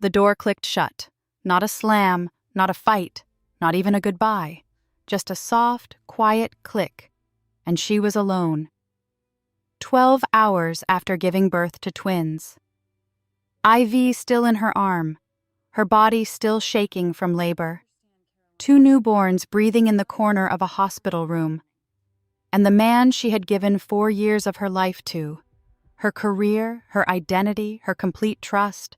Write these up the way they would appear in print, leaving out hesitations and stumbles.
The door clicked shut. Not a slam, not a fight, not even a goodbye. Just a soft, quiet click. And she was alone. 12 hours after giving birth to twins. IV still in her arm, her body still shaking from labor. 2 newborns breathing in the corner of a hospital room. And the man she had given 4 years of her life to, her career, her identity, her complete trust,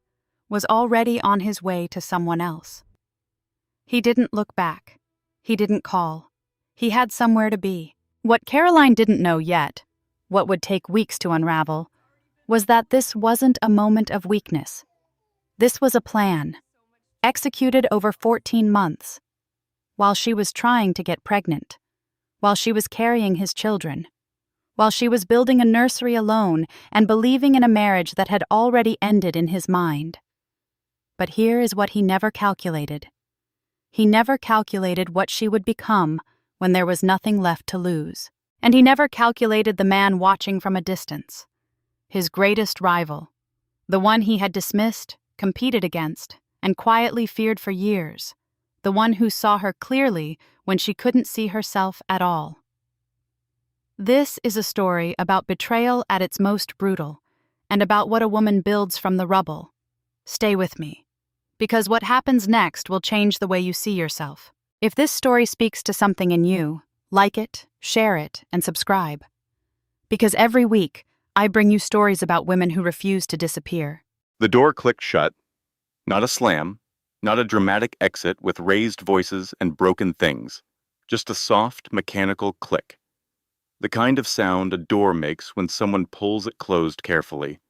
was already on his way to someone else. He didn't look back. He didn't call. He had somewhere to be. What Caroline didn't know yet, what would take weeks to unravel, was that this wasn't a moment of weakness. This was a plan, executed over 14 months, while she was trying to get pregnant, while she was carrying his children, while she was building a nursery alone and believing in a marriage that had already ended in his mind. But here is what he never calculated. He never calculated what she would become when there was nothing left to lose. And he never calculated the man watching from a distance. His greatest rival. The one he had dismissed, competed against, and quietly feared for years. The one who saw her clearly when she couldn't see herself at all. This is a story about betrayal at its most brutal, and about what a woman builds from the rubble. Stay with me, because what happens next will change the way you see yourself. If this story speaks to something in you, like it, share it, and subscribe. Because every week, I bring you stories about women who refuse to disappear. The door clicked shut. Not a slam, not a dramatic exit with raised voices and broken things. Just a soft, mechanical click. The kind of sound a door makes when someone pulls it closed carefully.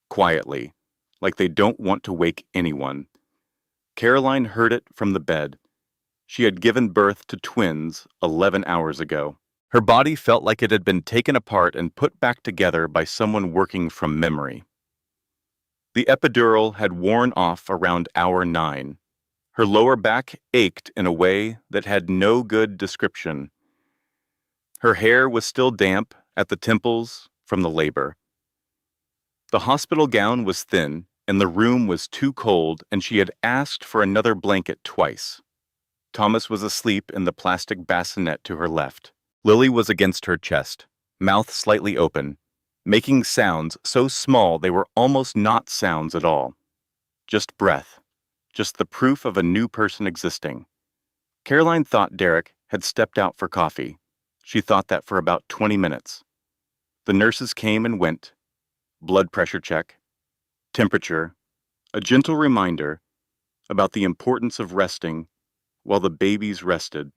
Quietly, like they don't want to wake anyone. Caroline heard it from the bed. She had given birth to twins 11 hours ago. Her body felt like it had been taken apart and put back together by someone working from memory. The epidural had worn off around hour 9. Her lower back ached in a way that had no good description. Her hair was still damp at the temples from the labor. The hospital gown was thin, and the room was too cold, and she had asked for another blanket twice. Thomas was asleep in the plastic bassinet to her left. Lily was against her chest, mouth slightly open, making sounds so small they were almost not sounds at all. Just breath, just the proof of a new person existing. Caroline thought Derek had stepped out for coffee. She thought that for about 20 minutes. The nurses came and went. Blood pressure check, temperature, a gentle reminder about the importance of resting while the babies rested.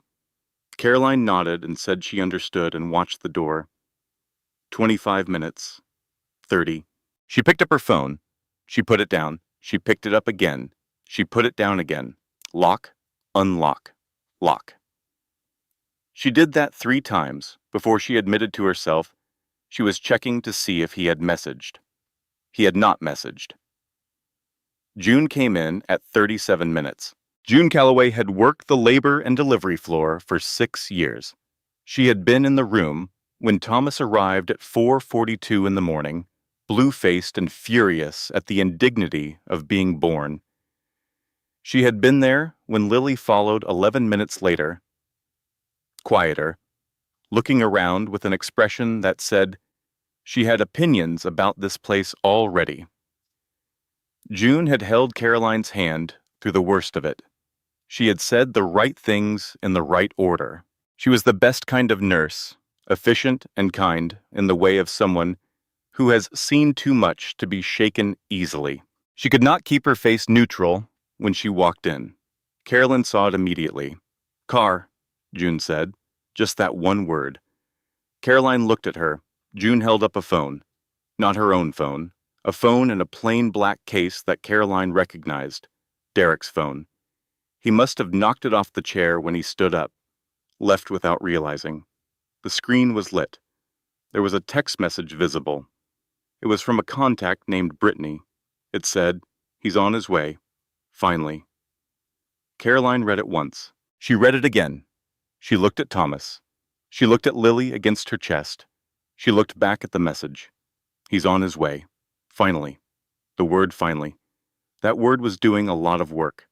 Caroline nodded and said she understood and watched the door. 25 minutes. 30. She picked up her phone. She put it down. She picked it up again. She put it down again. Lock, unlock, lock. She did that 3 times before she admitted to herself she was checking to see if he had messaged. He had not messaged. June came in at 37 minutes. June Calloway had worked the labor and delivery floor for 6 years. She had been in the room when Thomas arrived at 4:42 in the morning, blue-faced and furious at the indignity of being born. She had been there when Lily followed 11 minutes later, quieter, looking around with an expression that said she had opinions about this place already. June had held Caroline's hand through the worst of it. She had said the right things in the right order. She was the best kind of nurse, efficient and kind in the way of someone who has seen too much to be shaken easily. She could not keep her face neutral when she walked in. Carolyn saw it immediately. "Car," June said, just that one word. Caroline looked at her. June held up a phone. Not her own phone. A phone in a plain black case that Caroline recognized. Derek's phone. He must have knocked it off the chair when he stood up, left without realizing. The screen was lit. There was a text message visible. It was from a contact named Brittany. It said, "He's on his way. Finally." Caroline read it once. She read it again. She looked at Thomas. She looked at Lily against her chest. She looked back at the message. "He's on his way. Finally." The word finally. That word was doing a lot of work.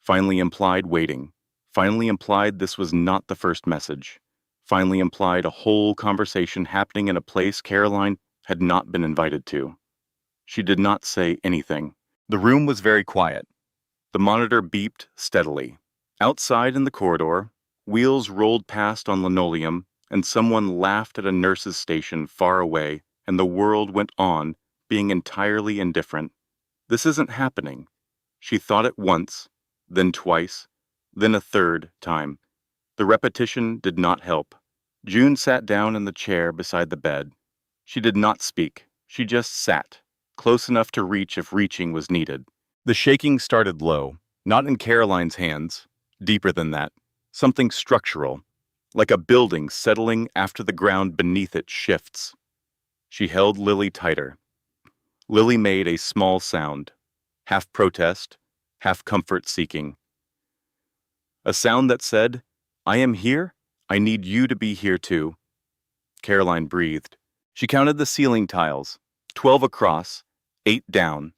Finally implied waiting. Finally implied this was not the first message. Finally implied a whole conversation happening in a place Caroline had not been invited to. She did not say anything. The room was very quiet. The monitor beeped steadily. Outside in the corridor, wheels rolled past on linoleum, and someone laughed at a nurse's station far away, and the world went on, being entirely indifferent. This isn't happening. She thought it once, then twice, then a third time. The repetition did not help. June sat down in the chair beside the bed. She did not speak. She just sat, close enough to reach if reaching was needed. The shaking started low, not in Caroline's hands, deeper than that, something structural, like a building settling after the ground beneath it shifts. She held Lily tighter. Lily made a small sound, half protest, half comfort-seeking. A sound that said, "I am here, I need you to be here too." Caroline breathed. She counted the ceiling tiles, 12 across, 8 down.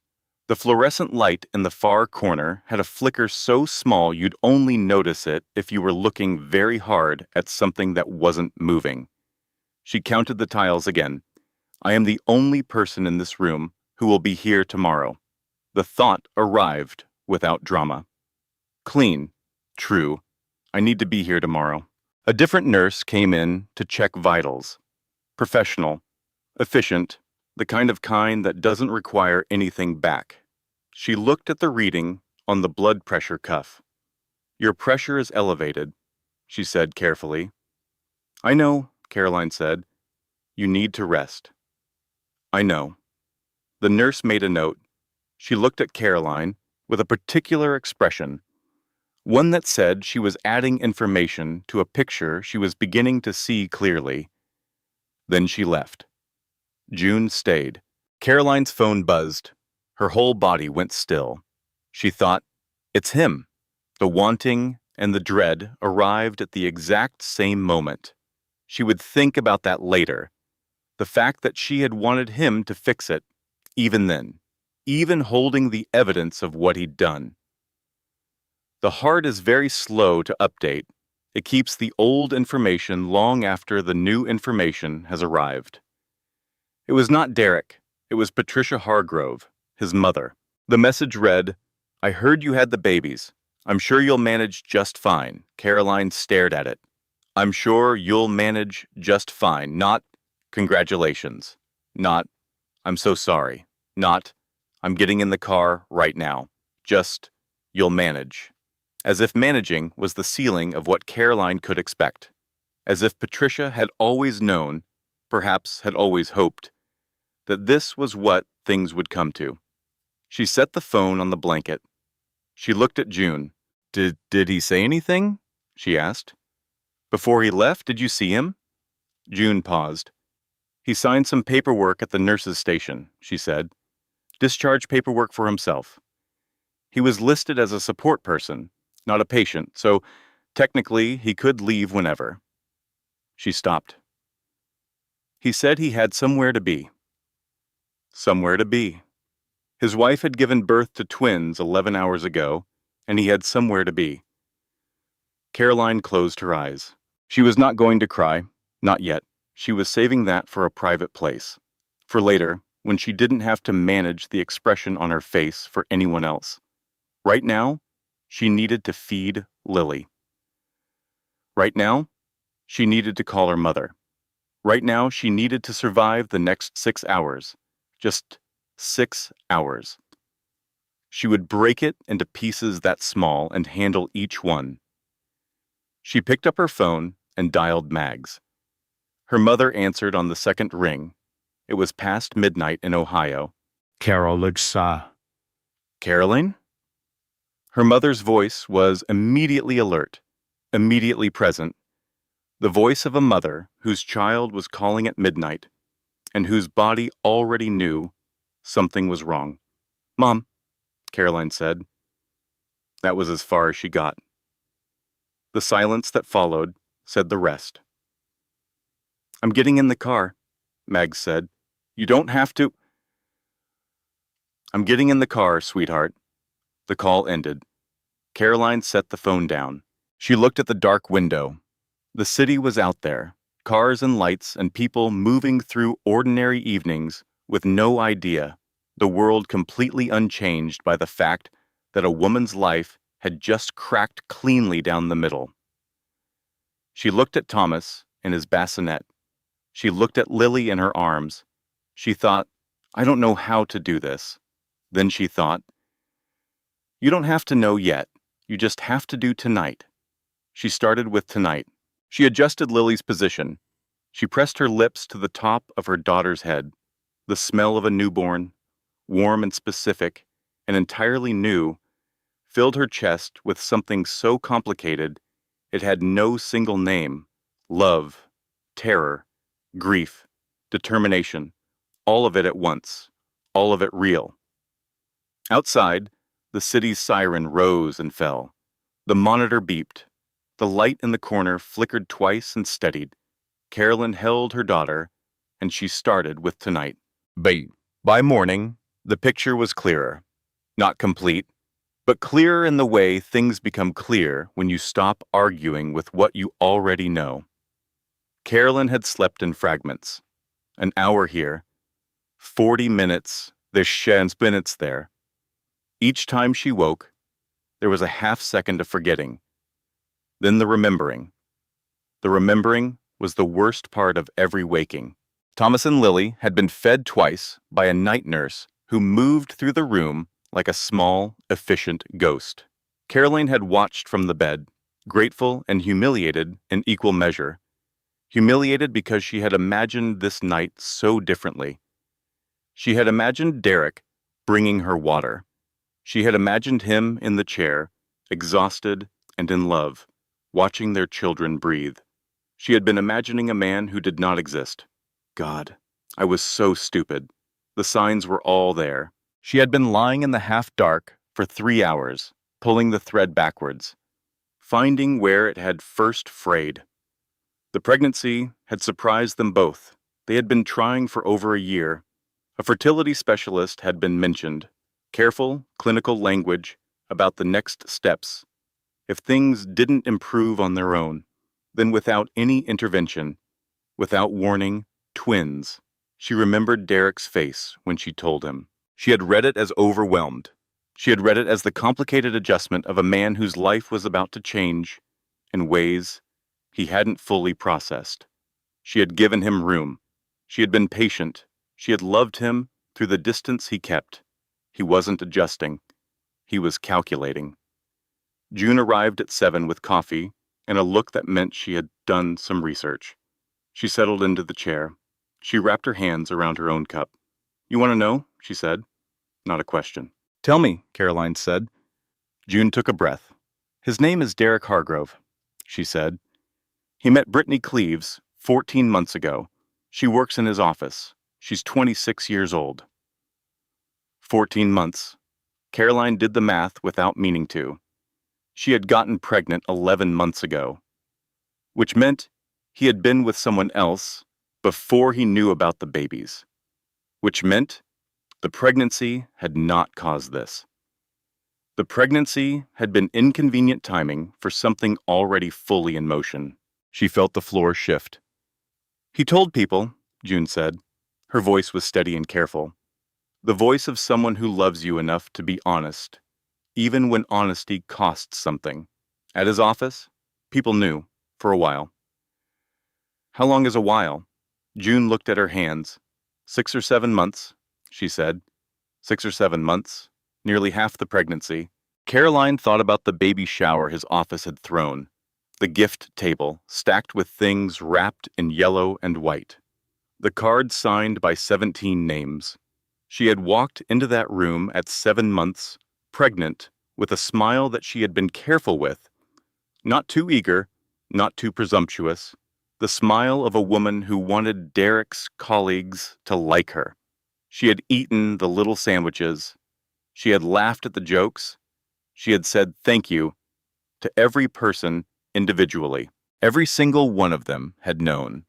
The fluorescent light in the far corner had a flicker so small you'd only notice it if you were looking very hard at something that wasn't moving. She counted the tiles again. I am the only person in this room who will be here tomorrow. The thought arrived without drama. Clean. True. I need to be here tomorrow. A different nurse came in to check vitals. Professional. Efficient. The kind that doesn't require anything back. She looked at the reading on the blood pressure cuff. Your pressure is elevated, she said carefully. I know, Caroline said. You need to rest. I know. The nurse made a note. She looked at Caroline with a particular expression, one that said she was adding information to a picture she was beginning to see clearly. Then she left. June stayed. Caroline's phone buzzed. Her whole body went still. She thought, it's him. The wanting and the dread arrived at the exact same moment. She would think about that later. The fact that she had wanted him to fix it, even then, even holding the evidence of what he'd done. The heart is very slow to update. It keeps the old information long after the new information has arrived. It was not Derek. It was Patricia Hargrove, his mother. The message read, I heard you had the babies. I'm sure you'll manage just fine. Caroline stared at it. I'm sure you'll manage just fine. Not, congratulations. Not, I'm so sorry. Not, I'm getting in the car right now. Just, you'll manage. As if managing was the ceiling of what Caroline could expect. As if Patricia had always known, perhaps had always hoped, that this was what things would come to. She set the phone on the blanket. She looked at June. Did he say anything? She asked. Before he left, did you see him? June paused. He signed some paperwork at the nurse's station, she said. Discharge paperwork for himself. He was listed as a support person, not a patient, so technically he could leave whenever. She stopped. He said he had somewhere to be. Somewhere to be. His wife had given birth to twins 11 hours ago, and he had somewhere to be. Caroline closed her eyes. She was not going to cry, not yet. She was saving that for a private place. For later, when she didn't have to manage the expression on her face for anyone else. Right now, she needed to feed Lily. Right now, she needed to call her mother. Right now, she needed to survive the next 6 hours. Just 6 hours. She would break it into pieces that small and handle each one. She picked up her phone and dialed Mags. Her mother answered on the second ring. It was past midnight in Ohio. Caroline? Caroline? Her mother's voice was immediately alert, immediately present. The voice of a mother whose child was calling at midnight and whose body already knew something was wrong. Mom, Caroline said. That was as far as she got. The silence that followed said the rest. I'm getting in the car, Meg said. You don't have to. I'm getting in the car, sweetheart. The call ended. Caroline set the phone down. She looked at the dark window. The city was out there, cars and lights and people moving through ordinary evenings with no idea, the world completely unchanged by the fact that a woman's life had just cracked cleanly down the middle. She looked at Thomas in his bassinet. She looked at Lily in her arms. She thought, I don't know how to do this. Then she thought, you don't have to know yet. You just have to do tonight. She started with tonight. She adjusted Lily's position. She pressed her lips to the top of her daughter's head. The smell of a newborn, warm and specific, and entirely new, filled her chest with something so complicated it had no single name. Love, terror, grief, determination, all of it at once, all of it real. Outside, the city's siren rose and fell. The monitor beeped. The light in the corner flickered twice and steadied. Carolyn held her daughter, and she started with tonight. By morning, the picture was clearer. Not complete, but clearer in the way things become clear when you stop arguing with what you already know. Carolyn had slept in fragments. An hour here, 40 minutes, there's minutes there. Each time she woke, there was a half second of forgetting. Then the remembering. The remembering was the worst part of every waking. Thomas and Lily had been fed twice by a night nurse who moved through the room like a small, efficient ghost. Caroline had watched from the bed, grateful and humiliated in equal measure. Humiliated because she had imagined this night so differently. She had imagined Derek bringing her water. She had imagined him in the chair, exhausted and in love, watching their children breathe. She had been imagining a man who did not exist. God, I was so stupid. The signs were all there. She had been lying in the half-dark for 3 hours, pulling the thread backwards, finding where it had first frayed. The pregnancy had surprised them both. They had been trying for over a year. A fertility specialist had been mentioned. Careful, clinical language about the next steps. If things didn't improve on their own, then without any intervention, without warning, twins. She remembered Derek's face when she told him. She had read it as overwhelmed. She had read it as the complicated adjustment of a man whose life was about to change in ways he hadn't fully processed. She had given him room. She had been patient. She had loved him through the distance he kept. He wasn't adjusting. He was calculating. June arrived at 7 with coffee and a look that meant she had done some research. She settled into the chair. She wrapped her hands around her own cup. You want to know? She said. Not a question. Tell me, Caroline said. June took a breath. His name is Derek Hargrove, she said. He met Brittany Cleaves 14 months ago. She works in his office. She's 26 years old. 14 months. Caroline did the math without meaning to. She had gotten pregnant 11 months ago, which meant he had been with someone else before he knew about the babies, which meant the pregnancy had not caused this. The pregnancy had been inconvenient timing for something already fully in motion. She felt the floor shift. He told people, June said. Her voice was steady and careful. The voice of someone who loves you enough to be honest, even when honesty costs something. At his office, people knew, for a while. How long is a while? June looked at her hands. 6 or 7 months, she said. 6 or 7 months, nearly half the pregnancy. Caroline thought about the baby shower his office had thrown, the gift table stacked with things wrapped in yellow and white, the cards signed by 17 names. She had walked into that room at 7 months, pregnant, with a smile that she had been careful with, not too eager, not too presumptuous, the smile of a woman who wanted Derek's colleagues to like her. She had eaten the little sandwiches. She had laughed at the jokes. She had said thank you to every person individually. Every single one of them had known.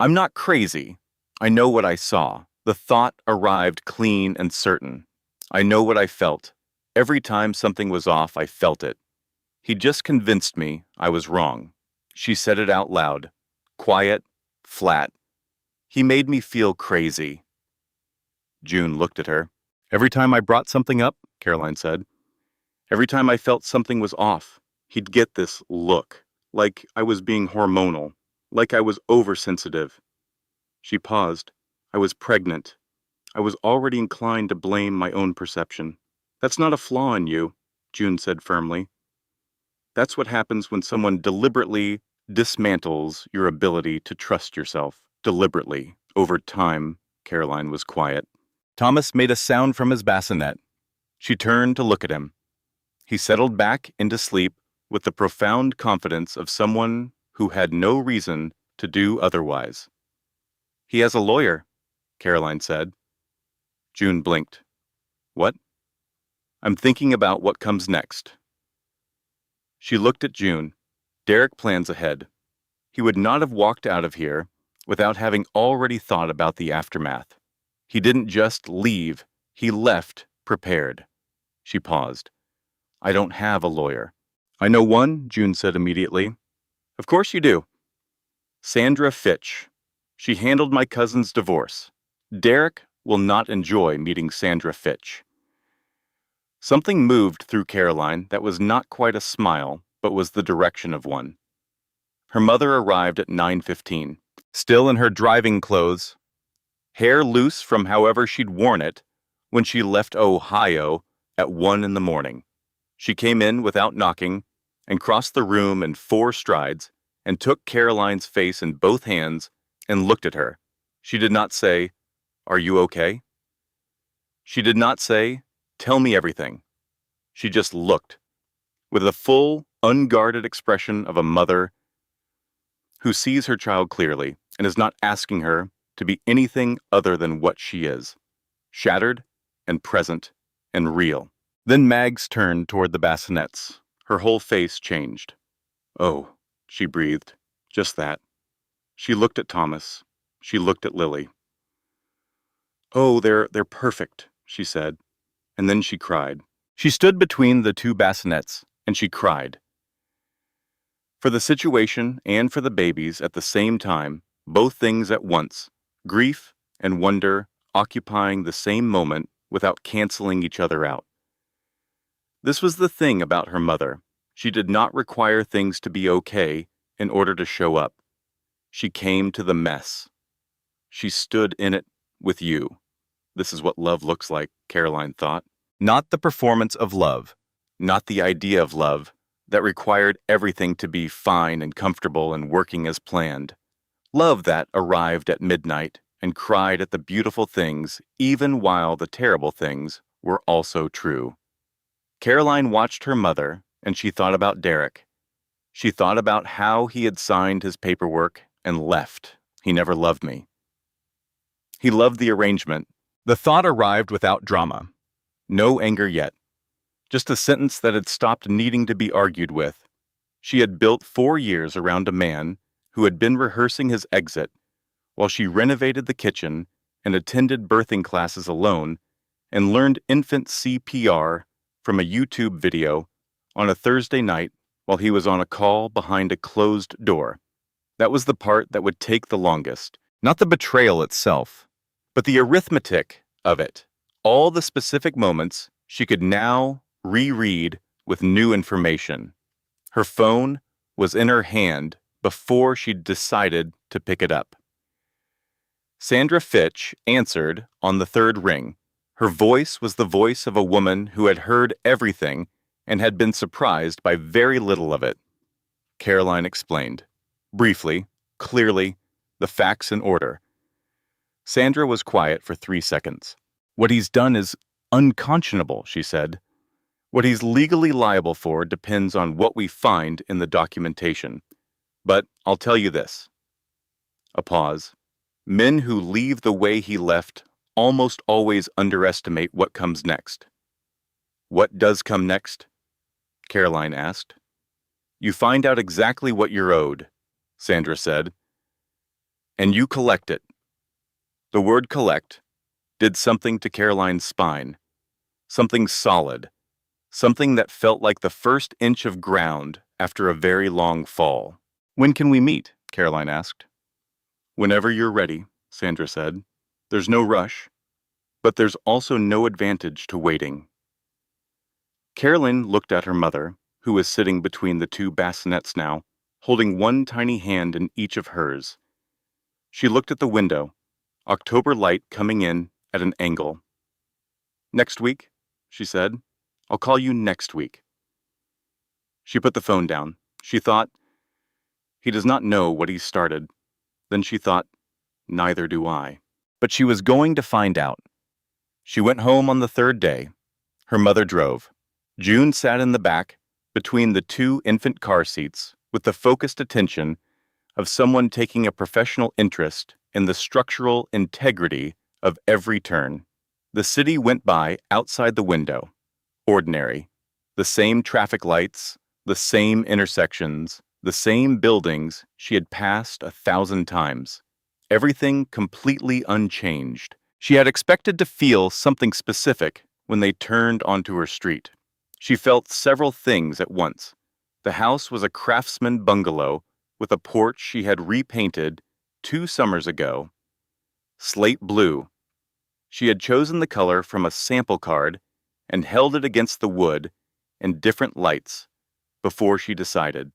I'm not crazy. I know what I saw. The thought arrived clean and certain. I know what I felt. Every time something was off, I felt it. He just convinced me I was wrong. She said it out loud. Quiet, flat. He made me feel crazy. June looked at her. Every time I brought something up, Caroline said, every time I felt something was off, he'd get this look, like I was being hormonal, like I was oversensitive. She paused. I was pregnant. I was already inclined to blame my own perception. That's not a flaw in you, June said firmly. That's what happens when someone deliberately dismantles your ability to trust yourself. Deliberately. Over time, Caroline was quiet. Thomas made a sound from his bassinet. She turned to look at him. He settled back into sleep with the profound confidence of someone who had no reason to do otherwise. He has a lawyer, Caroline said. June blinked. What? I'm thinking about what comes next. She looked at June. Derek plans ahead. He would not have walked out of here without having already thought about the aftermath. He didn't just leave, he left prepared. She paused. I don't have a lawyer. I know one, June said immediately. Of course you do. Sandra Fitch. She handled my cousin's divorce. Derek will not enjoy meeting Sandra Fitch. Something moved through Caroline that was not quite a smile, but was the direction of one. Her mother arrived at 9:15, still in her driving clothes, hair loose from however she'd worn it when she left Ohio at 1 in the morning. She came in without knocking and crossed the room in 4 strides and took Caroline's face in both hands and looked at her. She did not say, "Are you okay?" She did not say, "Tell me everything." She just looked, with the full, unguarded expression of a mother who sees her child clearly and is not asking her to be anything other than what she is, shattered and present and real. Then Mags turned toward the bassinets. Her whole face changed. Oh, she breathed. Just that. She looked at Thomas. She looked at Lily. Oh, they're perfect, she said. And then she cried. She stood between the 2 bassinets, and she cried. For the situation and for the babies at the same time, both things at once, grief and wonder occupying the same moment without canceling each other out. This was the thing about her mother. She did not require things to be okay in order to show up. She came to the mess. She stood in it with you. This is what love looks like, Caroline thought. Not the performance of love, not the idea of love that required everything to be fine and comfortable and working as planned. Love that arrived at midnight and cried at the beautiful things even while the terrible things were also true. Caroline watched her mother, and she thought about Derek. She thought about how he had signed his paperwork and left. He never loved me. He loved the arrangement. The thought arrived without drama. No anger yet. Just a sentence that had stopped needing to be argued with. She had built 4 years around a man who had been rehearsing his exit while she renovated the kitchen and attended birthing classes alone and learned infant CPR from a YouTube video on a Thursday night while he was on a call behind a closed door. That was the part that would take the longest. Not the betrayal itself, but the arithmetic of it. All the specific moments she could now reread with new information. Her phone was in her hand before she'd decided to pick it up. Sandra Fitch answered on the 3rd ring. Her voice was the voice of a woman who had heard everything and had been surprised by very little of it. Caroline explained. Briefly, clearly, the facts in order. Sandra was quiet for 3 seconds. What he's done is unconscionable, she said. What he's legally liable for depends on what we find in the documentation. But I'll tell you this. A pause. Men who leave the way he left almost always underestimate what comes next. What does come next? Caroline asked. You find out exactly what you're owed, Sandra said. And you collect it. The word collect did something to Caroline's spine. Something solid. something that felt like the first inch of ground after a very long fall. "When can we meet?" Caroline asked. "Whenever you're ready," Sandra said. "There's no rush, but there's also no advantage to waiting." Caroline looked at her mother, who was sitting between the two bassinets now, holding one tiny hand in each of hers. She looked at the window, October light coming in at an angle. "Next week," she said. "I'll call you next week." She put the phone down. She thought, "He does not know what he's started." Then she thought, "Neither do I." But she was going to find out. She went home on the third day. Her mother drove. June sat in the back, between the two infant car seats, with the focused attention of someone taking a professional interest in the structural integrity of every turn. The city went by outside the window. Ordinary. The same traffic lights, the same intersections, the same buildings she had passed 1,000 times. Everything completely unchanged. She had expected to feel something specific when they turned onto her street. She felt several things at once. The house was a craftsman bungalow with a porch she had repainted 2 summers ago. Slate blue. She had chosen the color from a sample card and held it against the wood in different lights before she decided.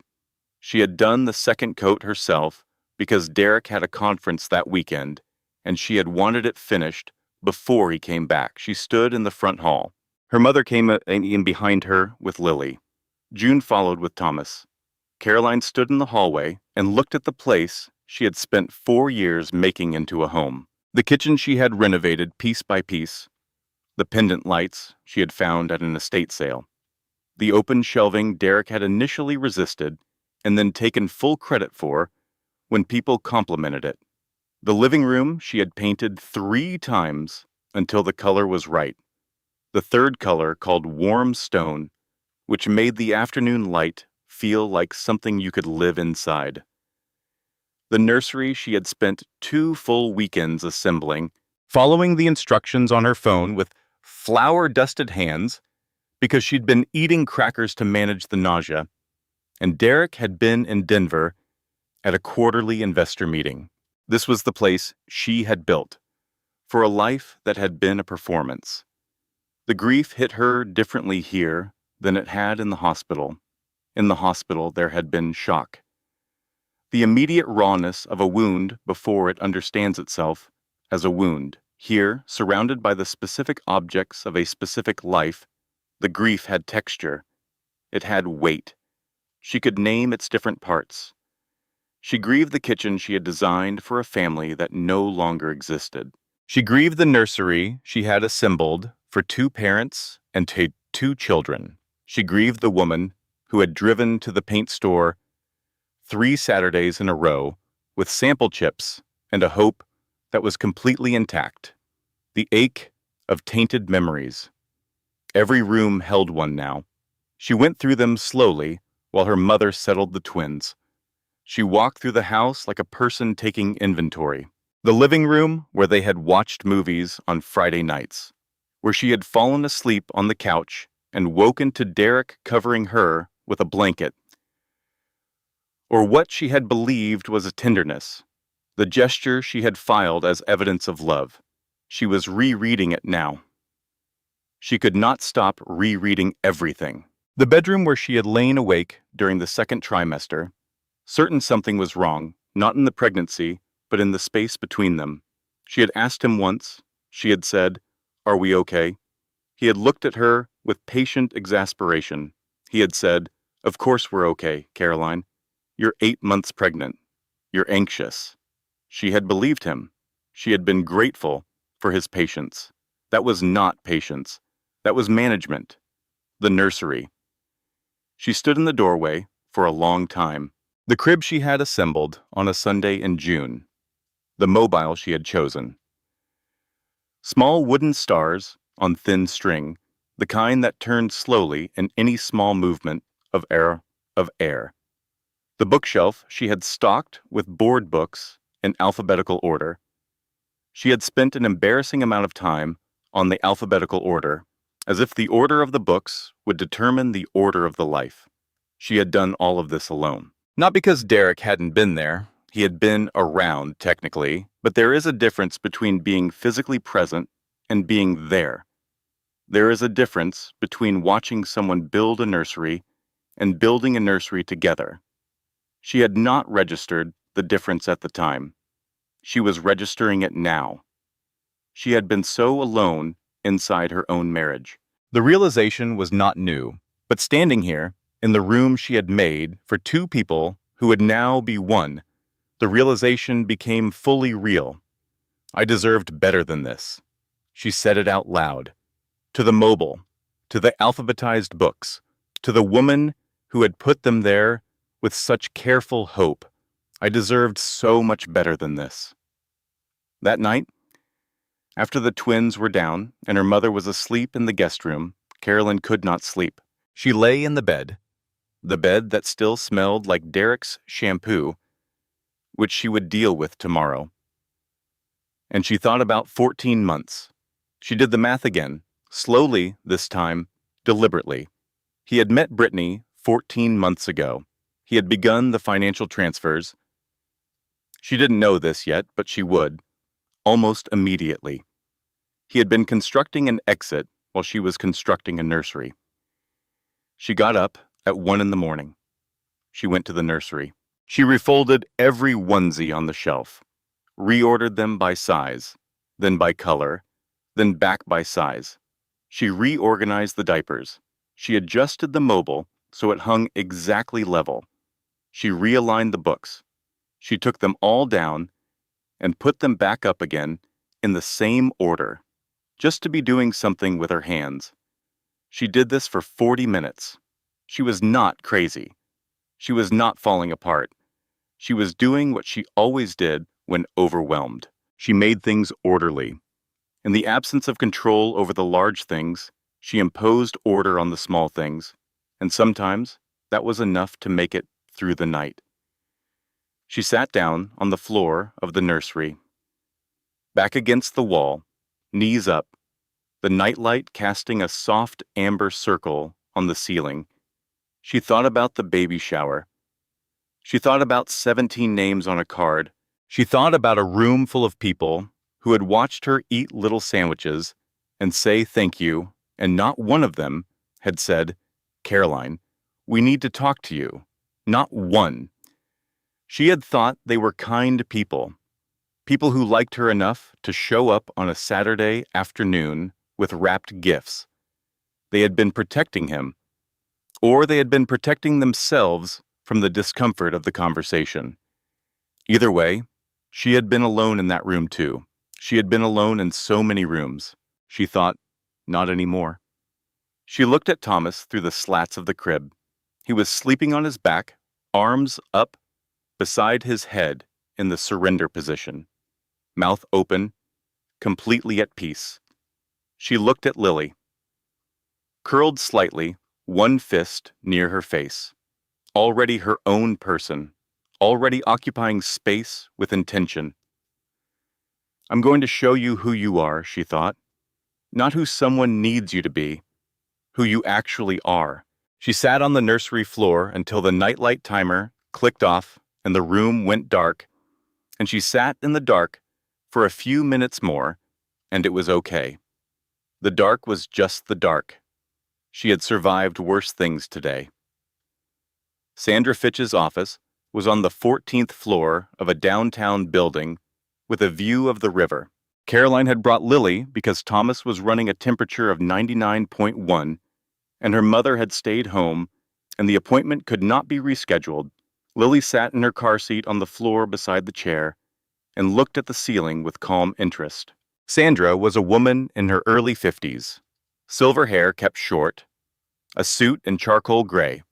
She had done the second coat herself because Derek had a conference that weekend, and she had wanted it finished before he came back. She stood in the front hall. Her mother came in behind her with Lily. June followed with Thomas. Caroline stood in the hallway and looked at the place she had spent 4 years making into a home. The kitchen she had renovated piece by piece. The pendant lights she had found at an estate sale. The open shelving Derek had initially resisted and then taken full credit for when people complimented it. The living room she had painted 3 times until the color was right. The third color called warm stone, which made the afternoon light feel like something you could live inside. The nursery she had spent 2 full weekends assembling, following the instructions on her phone with flour-dusted hands because she'd been eating crackers to manage the nausea, and Derek had been in Denver at a quarterly investor meeting. This was the place she had built for a life that had been a performance. The grief hit her differently here than it had in the hospital. In the hospital, there had been shock. The immediate rawness of a wound before it understands itself as a wound. Here, surrounded by the specific objects of a specific life, the grief had texture. It had weight. She could name its different parts. She grieved the kitchen she had designed for a family that no longer existed. She grieved the nursery she had assembled for 2 parents and 2 children. She grieved the woman who had driven to the paint store 3 Saturdays in a row with sample chips and a hope that was completely intact. The ache of tainted memories. Every room held one now. She went through them slowly while her mother settled the twins. She walked through the house like a person taking inventory. The living room where they had watched movies on Friday nights, where she had fallen asleep on the couch and woken to Derek covering her with a blanket, or what she had believed was a tenderness, the gesture she had filed as evidence of love. She was rereading it now. She could not stop rereading everything. The bedroom where she had lain awake during the second trimester, certain something was wrong, not in the pregnancy, but in the space between them. She had asked him once. She had said, "Are we okay?" He had looked at her with patient exasperation. He had said, "Of course we're okay, Caroline. You're 8 months pregnant. You're anxious." She had believed him. She had been grateful for his patience. That was not patience. That was management. The nursery. She stood in the doorway for a long time. The crib she had assembled on a Sunday in June. The mobile she had chosen. Small wooden stars on thin string, the kind that turned slowly in any small movement of air. The bookshelf she had stocked with board books in alphabetical order. She had spent an embarrassing amount of time on the alphabetical order, as if the order of the books would determine the order of the life. She had done all of this alone. Not because Derek hadn't been there. He had been around, technically, but there is a difference between being physically present and being there. There is a difference between watching someone build a nursery and building a nursery together. She had not registered the difference at the time. She was registering it now. She had been so alone inside her own marriage. The realization was not new, but standing here, in the room she had made for two people who would now be one, the realization became fully real. I deserved better than this. She said it out loud. To the mobile, to the alphabetized books, to the woman who had put them there with such careful hope. I deserved so much better than this. That night, after the twins were down and her mother was asleep in the guest room, Carolyn could not sleep. She lay in the bed that still smelled like Derek's shampoo, which she would deal with tomorrow. And she thought about 14 months. She did the math again, slowly this time, deliberately. He had met Brittany 14 months ago. He had begun the financial transfers. She didn't know this yet, but she would, almost immediately. He had been constructing an exit while she was constructing a nursery. She got up at 1 a.m. She went to the nursery. She refolded every onesie on the shelf, reordered them by size, then by color, then back by size. She reorganized the diapers. She adjusted the mobile so it hung exactly level. She realigned the books. She took them all down and put them back up again in the same order, just to be doing something with her hands. She did this for 40 minutes. She was not crazy. She was not falling apart. She was doing what she always did when overwhelmed. She made things orderly. In the absence of control over the large things, she imposed order on the small things, and sometimes that was enough to make it through the night. She sat down on the floor of the nursery, back against the wall, knees up, the nightlight casting a soft amber circle on the ceiling. She thought about the baby shower. She thought about 17 names on a card. She thought about a room full of people who had watched her eat little sandwiches and say thank you, and not one of them had said, "Caroline, we need to talk to you." Not one. She had thought they were kind people, people who liked her enough to show up on a Saturday afternoon with wrapped gifts. They had been protecting him, or they had been protecting themselves from the discomfort of the conversation. Either way, she had been alone in that room too. She had been alone in so many rooms. She thought, not anymore. She looked at Thomas through the slats of the crib. He was sleeping on his back, arms up, beside his head in the surrender position, mouth open, completely at peace. She looked at Lily, curled slightly, one fist near her face, already her own person, already occupying space with intention. I'm going to show you who you are, she thought, not who someone needs you to be, who you actually are. She sat on the nursery floor until the nightlight timer clicked off and the room went dark, and she sat in the dark for a few minutes more, and it was okay. The dark was just the dark. She had survived worse things today. Sandra Fitch's office was on the 14th floor of a downtown building with a view of the river. Caroline had brought Lily because Thomas was running a temperature of 99.1, and her mother had stayed home, and the appointment could not be rescheduled. Lily sat in her car seat on the floor beside the chair and looked at the ceiling with calm interest. Sandra was a woman in her early 50s, silver hair kept short, a suit in charcoal gray,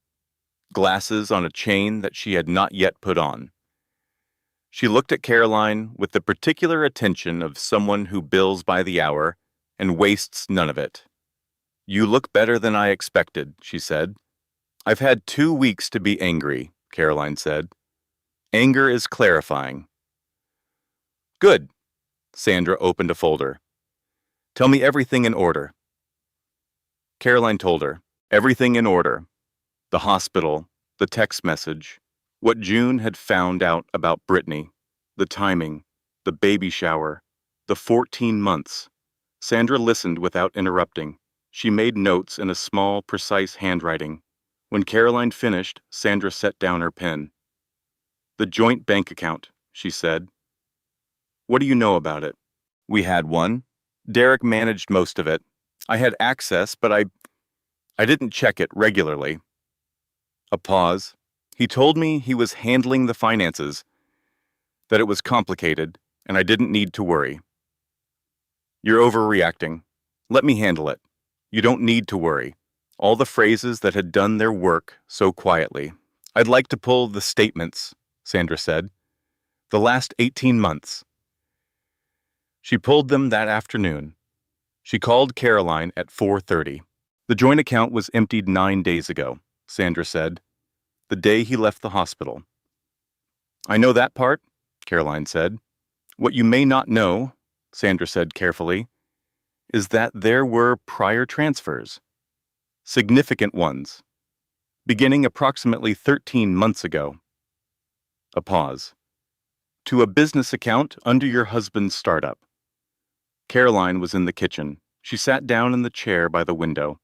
glasses on a chain that she had not yet put on. She looked at Caroline with the particular attention of someone who bills by the hour and wastes none of it. "You look better than I expected," she said. "I've had 2 weeks to be angry," Caroline said. "Anger is clarifying." "Good." Sandra opened a folder. "Tell me everything in order." Caroline told her, everything in order. The hospital, the text message, what June had found out about Brittany, the timing, the baby shower, the 14 months. Sandra listened without interrupting. She made notes in a small, precise handwriting. When Caroline finished, Sandra set down her pen. The joint bank account, she said. What do you know about it? We had one. Derek managed most of it. I had access, but I didn't check it regularly. A pause. He told me he was handling the finances, that it was complicated, and I didn't need to worry. You're overreacting. Let me handle it. You don't need to worry. All the phrases that had done their work so quietly. I'd like to pull the statements, Sandra said. The last 18 months. She pulled them that afternoon. She called Caroline at 4:30. The joint account was emptied 9 days ago, Sandra said, the day he left the hospital. I know that part, Caroline said. What you may not know, Sandra said carefully, is that there were prior transfers. Significant ones. Beginning approximately 13 months ago. A pause. To a business account under your husband's startup. Caroline was in the kitchen. She sat down in the chair by the window.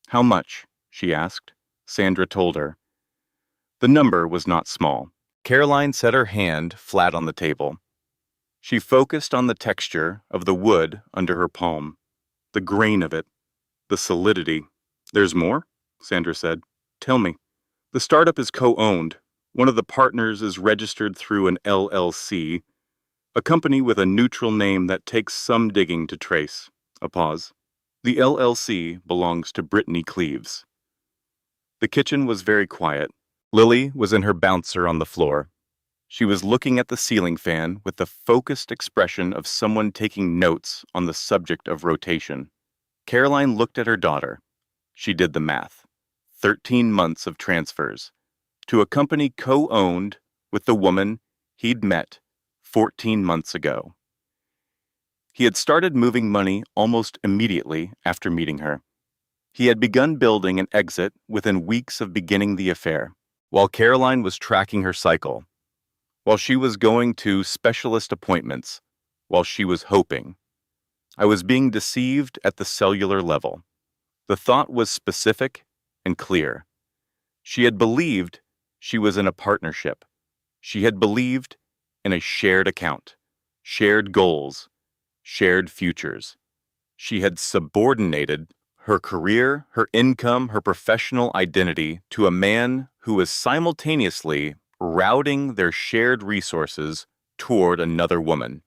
How much? She asked. Sandra told her. The number was not small. Caroline set her hand flat on the table. She focused on the texture of the wood under her palm, the grain of it, the solidity. There's more? Sandra said. Tell me. The startup is co-owned. One of the partners is registered through an LLC, a company with a neutral name that takes some digging to trace. A pause. The LLC belongs to Brittany Cleaves. The kitchen was very quiet. Lily was in her bouncer on the floor. She was looking at the ceiling fan with the focused expression of someone taking notes on the subject of rotation. Caroline looked at her daughter. She did the math. 13 months of transfers to a company co-owned with the woman he'd met 14 months ago. He had started moving money almost immediately after meeting her. He had begun building an exit within weeks of beginning the affair, while Caroline was tracking her cycle, while she was going to specialist appointments, while she was hoping. I was being deceived at the cellular level. The thought was specific and clear. She had believed she was in a partnership. She had believed in a shared account, shared goals, shared futures. She had subordinated her career, her income, her professional identity to a man who was simultaneously routing their shared resources toward another woman.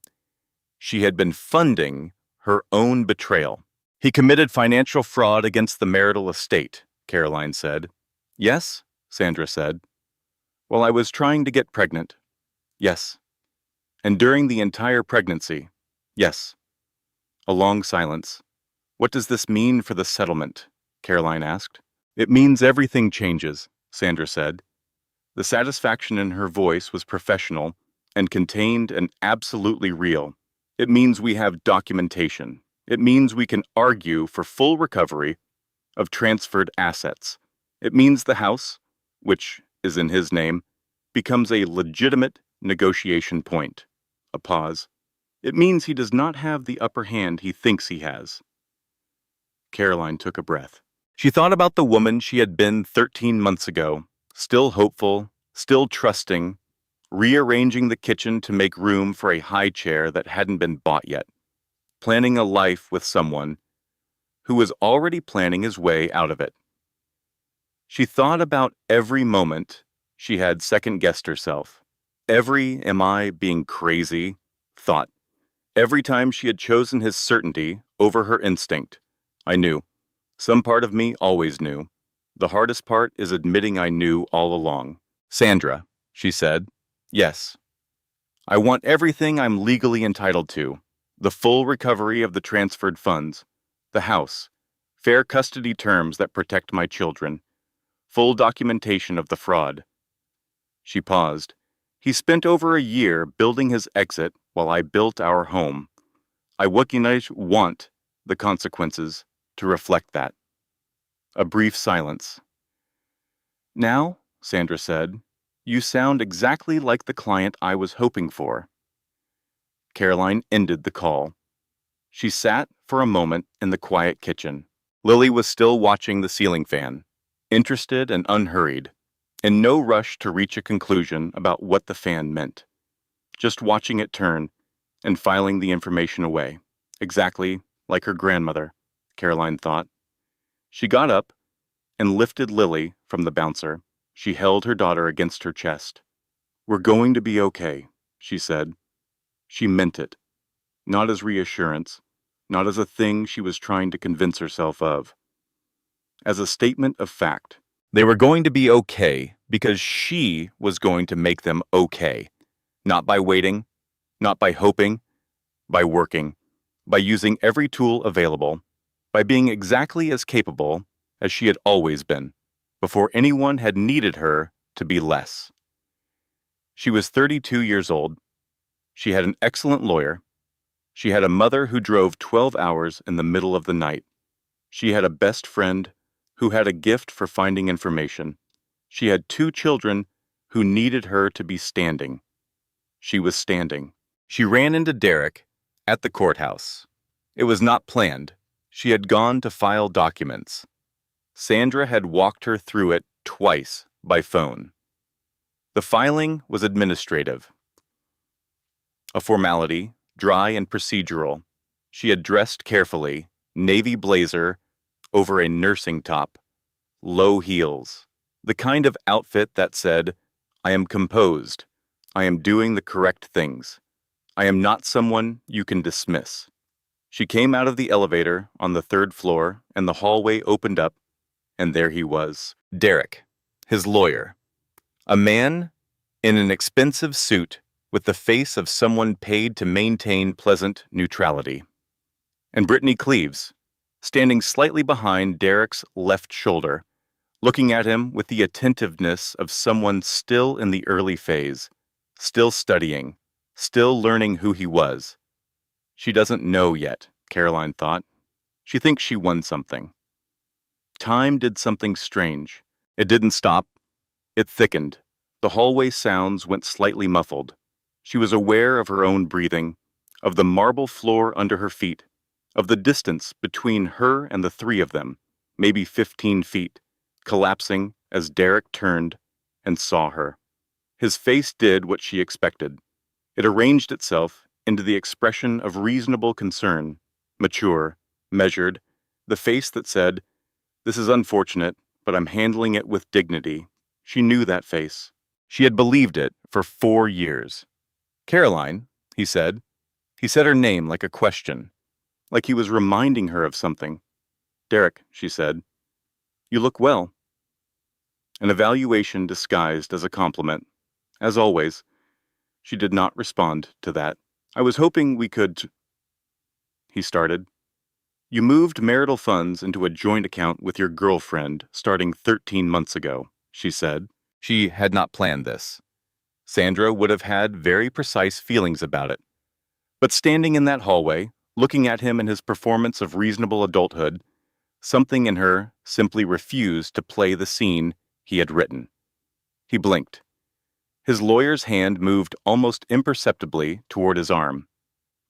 She had been funding her own betrayal. He committed financial fraud against the marital estate, Caroline said. Yes, Sandra said. Well, I was trying to get pregnant. Yes. And during the entire pregnancy. Yes. A long silence. What does this mean for the settlement? Caroline asked. It means everything changes, Sandra said. The satisfaction in her voice was professional and contained and absolutely real. It means we have documentation. It means we can argue for full recovery of transferred assets. It means the house, which is in his name, becomes a legitimate negotiation point. A pause. It means he does not have the upper hand he thinks he has. Caroline took a breath. She thought about the woman she had been 13 months ago, still hopeful, still trusting, rearranging the kitchen to make room for a high chair that hadn't been bought yet, planning a life with someone who was already planning his way out of it. She thought about every moment she had second-guessed herself. Every "am I being crazy?" thought. Every time she had chosen his certainty over her instinct. I knew. Some part of me always knew. The hardest part is admitting I knew all along. Sandra, she said. Yes. I want everything I'm legally entitled to. The full recovery of the transferred funds. The house. Fair custody terms that protect my children. Full documentation of the fraud. She paused. He spent over a year building his exit while I built our home. I want the consequences to reflect that. A brief silence. "Now," Sandra said, "you sound exactly like the client I was hoping for." Caroline ended the call. She sat for a moment in the quiet kitchen. Lily was still watching the ceiling fan, interested and unhurried, in no rush to reach a conclusion about what the fan meant, just watching it turn and filing the information away, exactly like her grandmother, Caroline thought. She got up and lifted Lily from the bouncer. She held her daughter against her chest. "We're going to be okay," she said. She meant it, not as reassurance, not as a thing she was trying to convince herself of, as a statement of fact. They were going to be okay because she was going to make them okay, not by waiting, not by hoping, by working, by using every tool available, by being exactly as capable as she had always been, before anyone had needed her to be less. She was 32 years old. She had an excellent lawyer. She had a mother who drove 12 hours in the middle of the night. She had a best friend who had a gift for finding information. She had 2 children who needed her to be standing. She was standing. She ran into Derek at the courthouse. It was not planned. She had gone to file documents. Sandra had walked her through it twice by phone. The filing was administrative, a formality, dry and procedural. She had dressed carefully, navy blazer over a nursing top, low heels, the kind of outfit that said, "I am composed. I am doing the correct things. I am not someone you can dismiss." She came out of the elevator on the 3rd floor, and the hallway opened up, and there he was, Derek, his lawyer. A man in an expensive suit with the face of someone paid to maintain pleasant neutrality. And Brittany Cleaves, standing slightly behind Derek's left shoulder, looking at him with the attentiveness of someone still in the early phase, still studying, still learning who he was. She doesn't know yet, Caroline thought. She thinks she won something. Time did something strange. It didn't stop. It thickened. The hallway sounds went slightly muffled. She was aware of her own breathing, of the marble floor under her feet, of the distance between her and the 3 of them, maybe 15 feet, collapsing as Derek turned and saw her. His face did what she expected. It arranged itself into the expression of reasonable concern, mature, measured, the face that said, "This is unfortunate, but I'm handling it with dignity." She knew that face. She had believed it for 4 years. "Caroline," he said. He said her name like a question, like he was reminding her of something. "Derek," she said, "you look well." An evaluation disguised as a compliment. As always, she did not respond to that. "I was hoping we could—" he started. "You moved marital funds into a joint account with your girlfriend starting 13 months ago," she said. She had not planned this. Sandra would have had very precise feelings about it. But standing in that hallway, looking at him in his performance of reasonable adulthood, something in her simply refused to play the scene he had written. He blinked. His lawyer's hand moved almost imperceptibly toward his arm.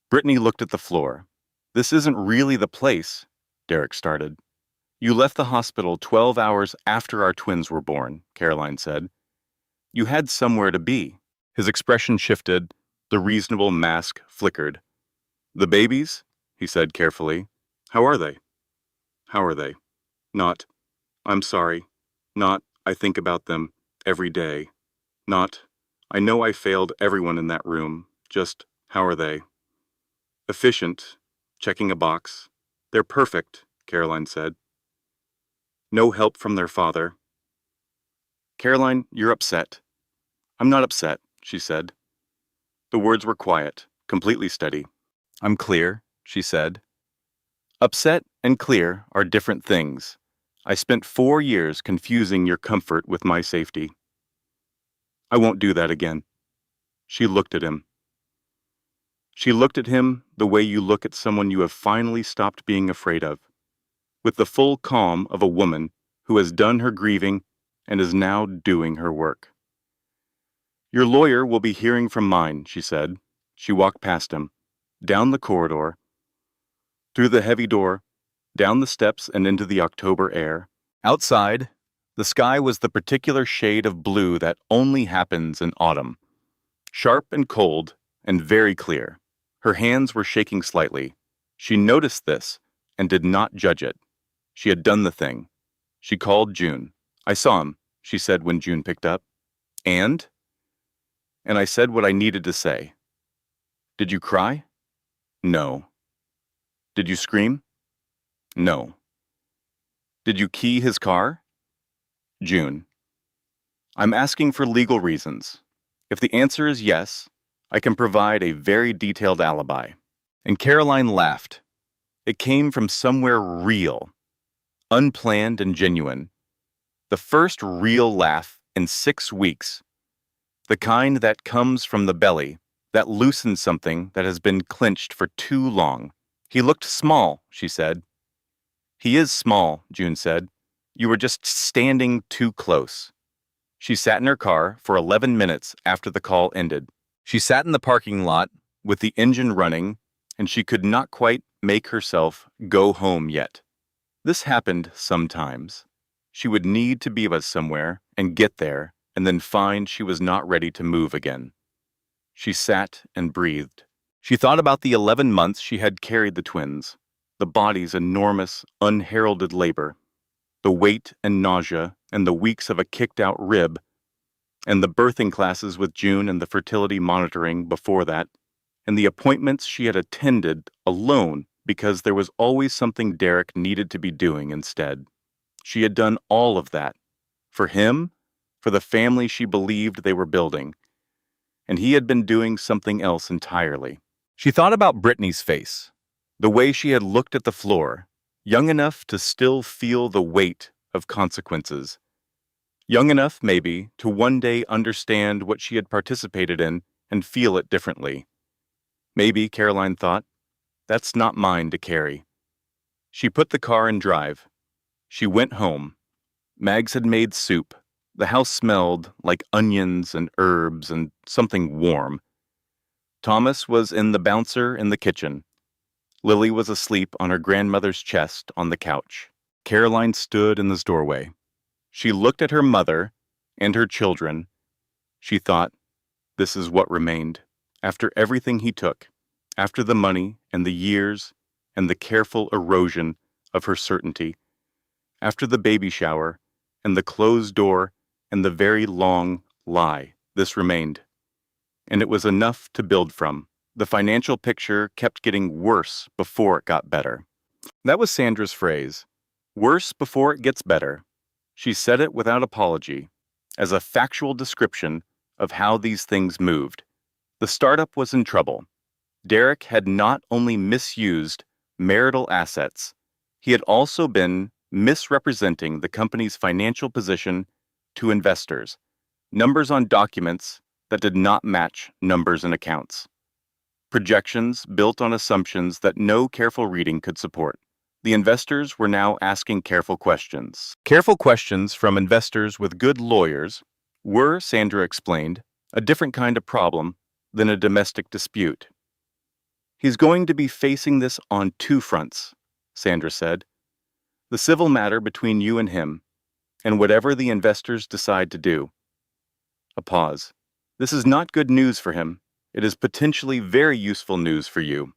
Brittany looked at the floor. "This isn't really the place," Derek started. "You left the hospital 12 hours after our twins were born," Caroline said. "You had somewhere to be." His expression shifted. The reasonable mask flickered. "The babies?" he said carefully. "How are they?" "How are they?" Not, "I'm sorry." Not, "I think about them every day." Not, "I know I failed everyone in that room." Just, "How are they?" "Efficient." Checking a box. "They're perfect," Caroline said. "No help from their father." "Caroline, you're upset." "I'm not upset," she said. The words were quiet, completely steady. "I'm clear," she said. "Upset and clear are different things. I spent 4 years confusing your comfort with my safety. I won't do that again." She looked at him. She looked at him the way you look at someone you have finally stopped being afraid of. with the full calm of a woman who has done her grieving and is now doing her work. "Your lawyer will be hearing from mine," she said. She walked past him, down the corridor, through the heavy door, down the steps and into the October air. Outside, the sky was the particular shade of blue that only happens in autumn. Sharp and cold and very clear. Her hands were shaking slightly. She noticed this and did not judge it. She had done the thing. She called June. "I saw him," she said when June picked up. And I said what I needed to say. "Did you cry?" "No." "Did you scream?" "No." "Did you key his car?" June. "I'm asking for legal reasons. If the answer is yes, I can provide a very detailed alibi." And Caroline laughed. It came from somewhere real, unplanned and genuine. The first real laugh in 6 weeks. The kind that comes from the belly, that loosens something that has been clenched for too long. "He looked small," she said. "He is small," June said. "You were just standing too close." She sat in her car for 11 minutes after the call ended. She sat in the parking lot with the engine running, and she could not quite make herself go home yet. This happened sometimes. She would need to be with somewhere and get there, and then find she was not ready to move again. She sat and breathed. She thought about the 11 months she had carried the twins, the body's enormous, unheralded labor, the weight and nausea and the weeks of a kicked-out rib, and the birthing classes with June and the fertility monitoring before that, and the appointments she had attended alone because there was always something Derek needed to be doing instead. She had done all of that. For him, for the family she believed they were building. And he had been doing something else entirely. She thought about Brittany's face, the way she had looked at the floor, young enough to still feel the weight of consequences. Young enough, maybe, to one day understand what she had participated in and feel it differently. Maybe, Caroline thought, that's not mine to carry. She put the car in drive. She went home. Mags had made soup. The house smelled like onions and herbs and something warm. Thomas was in the bouncer in the kitchen. Lily was asleep on her grandmother's chest on the couch. Caroline stood in the doorway. She looked at her mother and her children. She thought, this is what remained. After everything he took, after the money and the years and the careful erosion of her certainty, after the baby shower and the closed door and the very long lie, this remained. And it was enough to build from. The financial picture kept getting worse before it got better. That was Sandra's phrase. Worse before it gets better. She said it without apology, as a factual description of how these things moved. The startup was in trouble. Derek had not only misused marital assets, he had also been misrepresenting the company's financial position to investors, numbers on documents that did not match numbers in accounts. Projections built on assumptions that no careful reading could support. The investors were now asking careful questions. Careful questions from investors with good lawyers were, Sandra explained, a different kind of problem than a domestic dispute. He's going to be facing this on 2 fronts, Sandra said. The civil matter between you and him, and whatever the investors decide to do. A pause. This is not good news for him. It is potentially very useful news for you.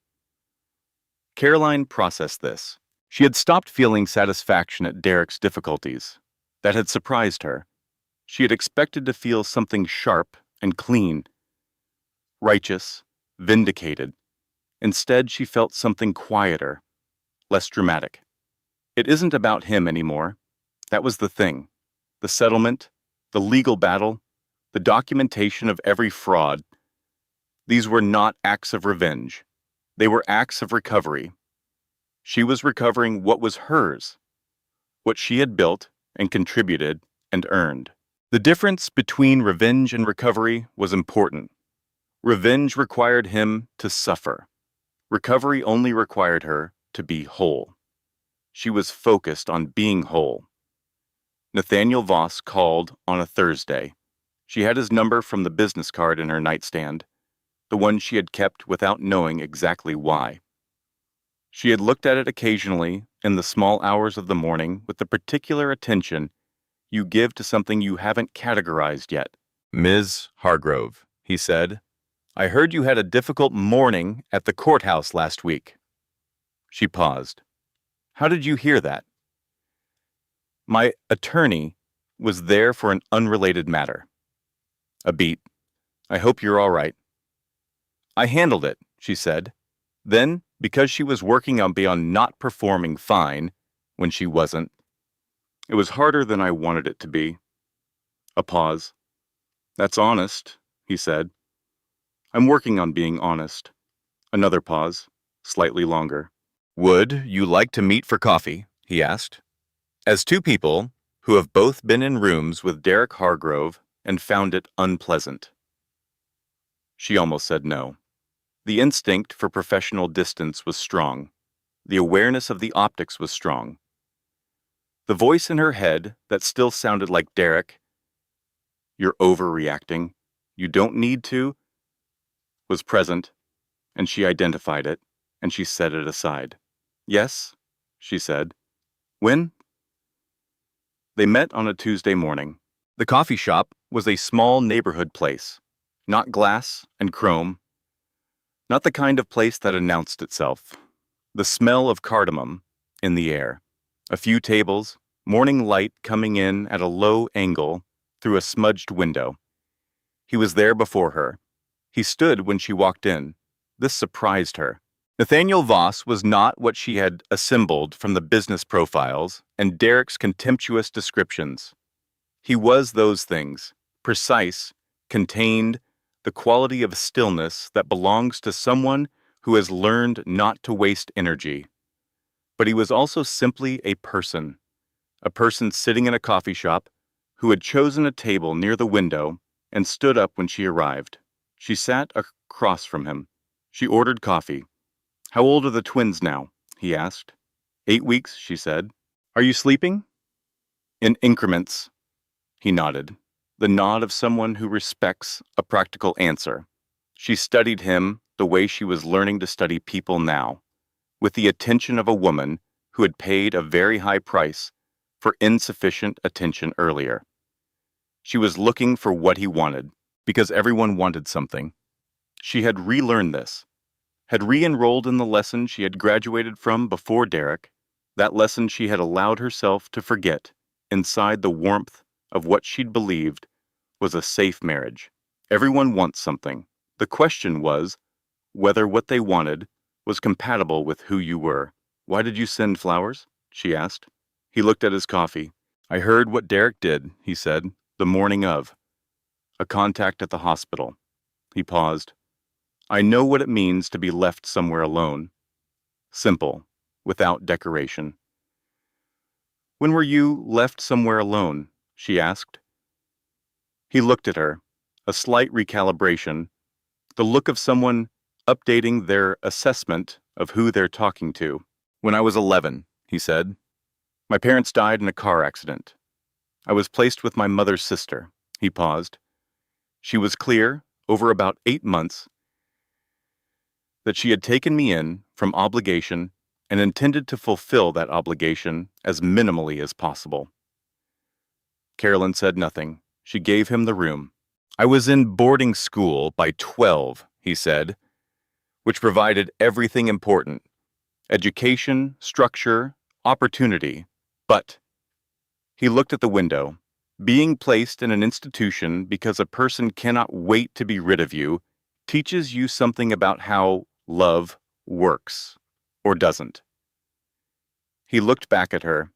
Caroline processed this. She had stopped feeling satisfaction at Derek's difficulties. That had surprised her. She had expected to feel something sharp and clean, righteous, vindicated. Instead, she felt something quieter, less dramatic. It isn't about him anymore. That was the thing. The settlement, the legal battle, the documentation of every fraud. These were not acts of revenge. They were acts of recovery. She was recovering what was hers, what she had built and contributed and earned. The difference between revenge and recovery was important. Revenge required him to suffer. Recovery only required her to be whole. She was focused on being whole. Nathaniel Voss called on a Thursday. She had his number from the business card in her nightstand, the one she had kept without knowing exactly why. She had looked at it occasionally in the small hours of the morning with the particular attention you give to something you haven't categorized yet. "Ms. Hargrove," he said, "I heard you had a difficult morning at the courthouse last week." She paused. "How did you hear that?" "My attorney was there for an unrelated matter." A beat. "I hope you're all right." "I handled it," she said. Then, because she was working on beyond not performing fine when she wasn't, "It was harder than I wanted it to be." A pause. "That's honest," he said. "I'm working on being honest." Another pause, slightly longer. "Would you like to meet for coffee?" he asked. As two people who have both been in rooms with Derek Hargrove and found it unpleasant. She almost said no. The instinct for professional distance was strong. The awareness of the optics was strong. The voice in her head that still sounded like Derek, "You're overreacting. You don't need to," was present, and she identified it, and she set it aside. "Yes," she said. "When?" They met on a Tuesday morning. The coffee shop was a small neighborhood place, not glass and chrome, not the kind of place that announced itself. The smell of cardamom in the air. A few tables, morning light coming in at a low angle through a smudged window. He was there before her. He stood when she walked in. This surprised her. Nathaniel Voss was not what she had assembled from the business profiles and Derek's contemptuous descriptions. He was those things, precise, contained, the quality of stillness that belongs to someone who has learned not to waste energy. But he was also simply a person sitting in a coffee shop who had chosen a table near the window and stood up when she arrived. She sat across from him. She ordered coffee. "How old are the twins now?" he asked. 8 weeks, she said. "Are you sleeping?" "In increments." He nodded, the nod of someone who respects a practical answer. She studied him the way she was learning to study people now, with the attention of a woman who had paid a very high price for insufficient attention earlier. She was looking for what he wanted, because everyone wanted something. She had relearned this, had re-enrolled in the lesson she had graduated from before Derek, that lesson she had allowed herself to forget inside the warmth of what she'd believed was a safe marriage. Everyone wants something. The question was whether what they wanted was compatible with who you were. "Why did you send flowers?" she asked. He looked at his coffee. "I heard what Derek did," he said, "the morning of. A contact at the hospital." He paused. "I know what it means to be left somewhere alone. Simple, without decoration." "When were you left somewhere alone?" she asked. He looked at her, a slight recalibration, the look of someone updating their assessment of who they're talking to. "When I was 11, he said. "My parents died in a car accident. I was placed with my mother's sister." He paused. She was clear, over about 8 months, that she had taken me in from obligation and intended to fulfill that obligation as minimally as possible. Carolyn said nothing. She gave him the room. "I was in boarding school by 12, he said, which provided everything important: education, structure, opportunity. But," he looked at the window, "being placed in an institution because a person cannot wait to be rid of you teaches you something about how love works, or doesn't." He looked back at her.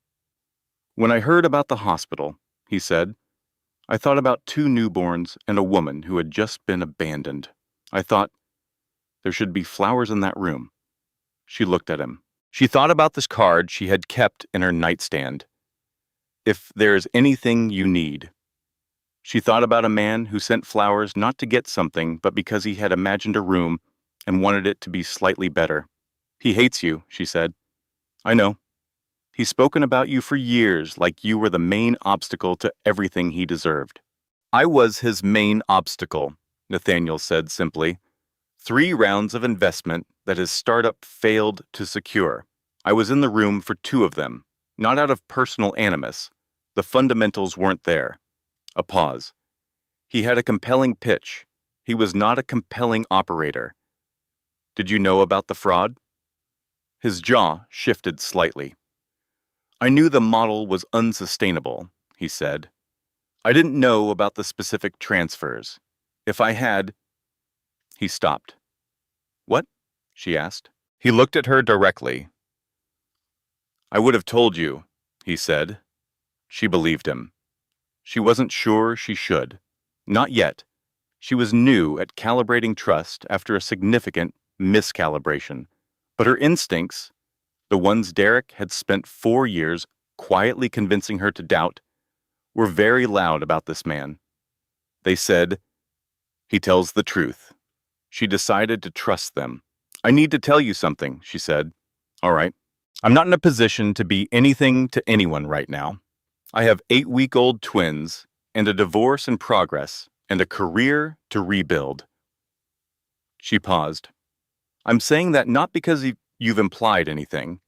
"When I heard about the hospital," he said, "I thought about 2 newborns and a woman who had just been abandoned. I thought, there should be flowers in that room." She looked at him. She thought about this card she had kept in her nightstand. "If there is anything you need." She thought about a man who sent flowers not to get something, but because he had imagined a room and wanted it to be slightly better. "He hates you," she said. "I know." He's spoken about you for years like you were the main obstacle to everything he deserved. I was his main obstacle, Nathaniel said simply. 3 rounds of investment that his startup failed to secure. I was in the room for 2 of them, not out of personal animus. The fundamentals weren't there. A pause. He had a compelling pitch. He was not a compelling operator. Did you know about the fraud? His jaw shifted slightly. I knew the model was unsustainable, he said. I didn't know about the specific transfers. If I had... He stopped. What? She asked. He looked at her directly. I would have told you, he said. She believed him. She wasn't sure she should. Not yet. She was new at calibrating trust after a significant miscalibration. But her instincts, the ones Derek had spent 4 years quietly convincing her to doubt, were very loud about this man. They said, he tells the truth. She decided to trust them. I need to tell you something, she said. All right. I'm not in a position to be anything to anyone right now. I have 8-week-old twins and a divorce in progress and a career to rebuild. She paused. I'm saying that not because you've implied anything.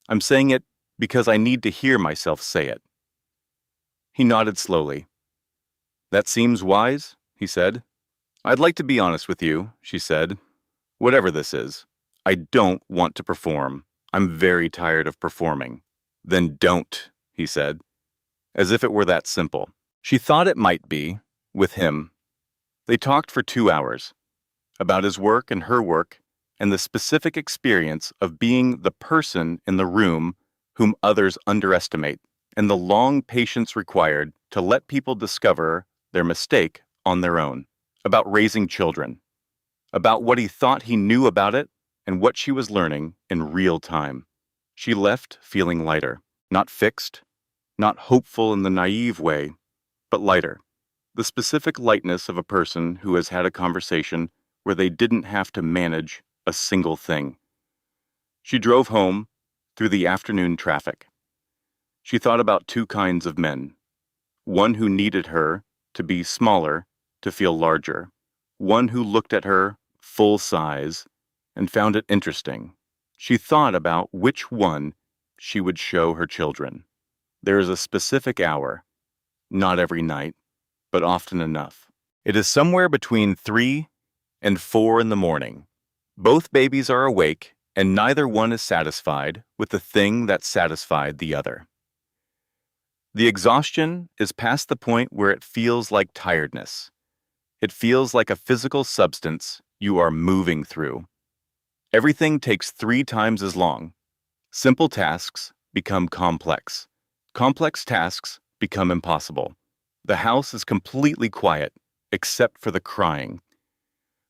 I'm saying it because I need to hear myself say it. He nodded slowly. That seems wise, he said. I'd like to be honest with you, she said. Whatever this is, I don't want to perform. I'm very tired of performing. Then don't, he said, as if it were that simple. She thought it might be, with him. They talked for 2 hours, about his work and her work, and the specific experience of being the person in the room whom others underestimate, and the long patience required to let people discover their mistake on their own, about raising children, about what he thought he knew about it and what she was learning in real time. She left feeling lighter, not fixed, not hopeful in the naive way, but lighter. The specific lightness of a person who has had a conversation where they didn't have to manage a single thing. She drove home through the afternoon traffic. She thought about 2 kinds of men. One who needed her to be smaller to feel larger. One who looked at her full size and found it interesting. She thought about which one she would show her children. There is a specific hour, not every night, but often enough. It is somewhere between 3 and 4 in the morning. Both babies are awake, and neither one is satisfied with the thing that satisfied the other. The exhaustion is past the point where it feels like tiredness. It feels like a physical substance you are moving through. Everything takes 3 times as long. Simple tasks become complex. Complex tasks become impossible. The house is completely quiet, except for the crying.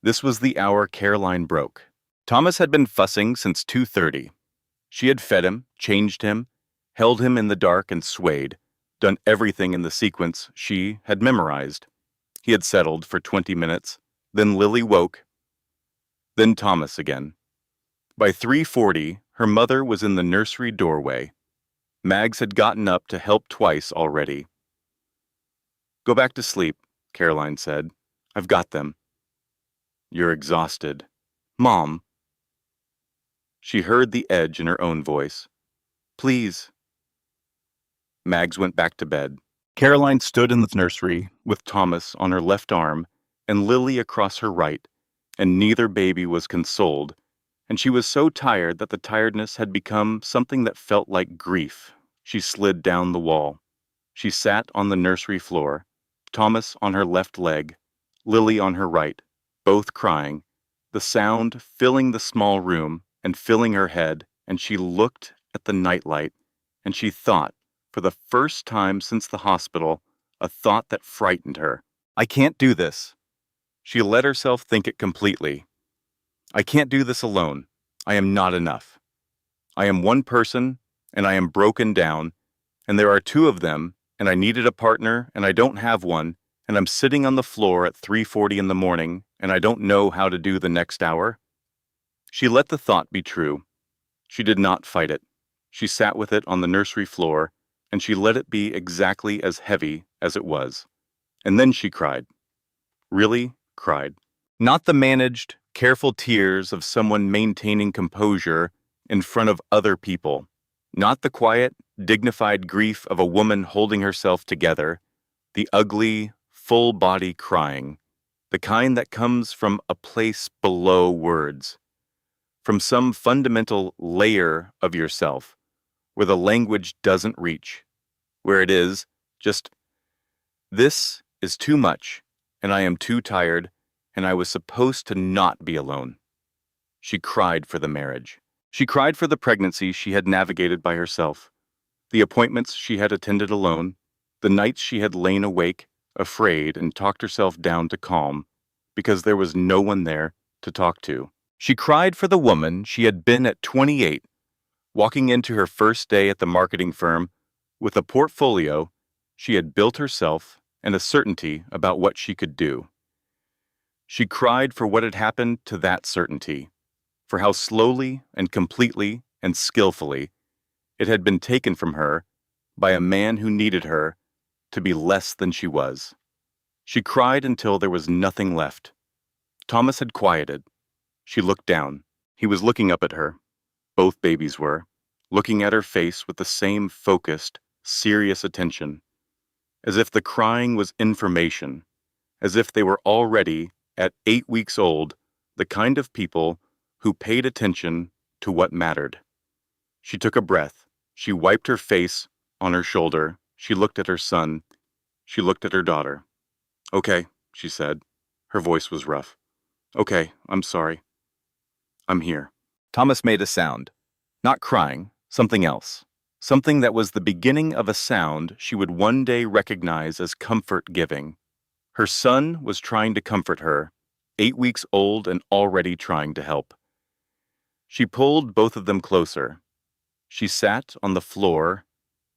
This was the hour Caroline broke. Thomas had been fussing since 2:30. She had fed him, changed him, held him in the dark and swayed, done everything in the sequence she had memorized. He had settled for 20 minutes. Then Lily woke. Then Thomas again. By 3:40, her mother was in the nursery doorway. Mags had gotten up to help twice already. Go back to sleep, Caroline said. I've got them. You're exhausted. Mom. She heard the edge in her own voice. Please. Mags went back to bed. Caroline stood in the nursery with Thomas on her left arm and Lily across her right, and neither baby was consoled, and she was so tired that the tiredness had become something that felt like grief. She slid down the wall. She sat on the nursery floor, Thomas on her left leg, Lily on her right, both crying, the sound filling the small room and filling her head, and she looked at the nightlight, and she thought, for the first time since the hospital, a thought that frightened her. I can't do this. She let herself think it completely. I can't do this alone. I am not enough. I am one person, and I am broken down, and there are 2 of them, and I needed a partner, and I don't have one, and I'm sitting on the floor at 3:40 in the morning, and I don't know how to do the next hour. She let the thought be true. She did not fight it. She sat with it on the nursery floor, and she let it be exactly as heavy as it was. And then she cried. Really cried. Not the managed, careful tears of someone maintaining composure in front of other people. Not the quiet, dignified grief of a woman holding herself together. The ugly, full-body crying. The kind that comes from a place below words. From some fundamental layer of yourself, where the language doesn't reach. Where it is just, this is too much, and I am too tired, and I was supposed to not be alone. She cried for the marriage. She cried for the pregnancy she had navigated by herself, the appointments she had attended alone, the nights she had lain awake, afraid, and talked herself down to calm, because there was no one there to talk to. She cried for the woman she had been at 28, walking into her first day at the marketing firm with a portfolio she had built herself and a certainty about what she could do. She cried for what had happened to that certainty, for how slowly and completely and skillfully it had been taken from her by a man who needed her to be less than she was. She cried until there was nothing left. Thomas had quieted. She looked down. He was looking up at her. Both babies were, looking at her face with the same focused, serious attention, as if the crying was information, as if they were already, at 8 weeks old, the kind of people who paid attention to what mattered. She took a breath. She wiped her face on her shoulder. She looked at her son. She looked at her daughter. "Okay," she said. Her voice was rough. "Okay, I'm sorry. I'm here." Thomas made a sound. Not crying, something else. Something that was the beginning of a sound she would one day recognize as comfort-giving. Her son was trying to comfort her, 8 weeks old and already trying to help. She pulled both of them closer. She sat on the floor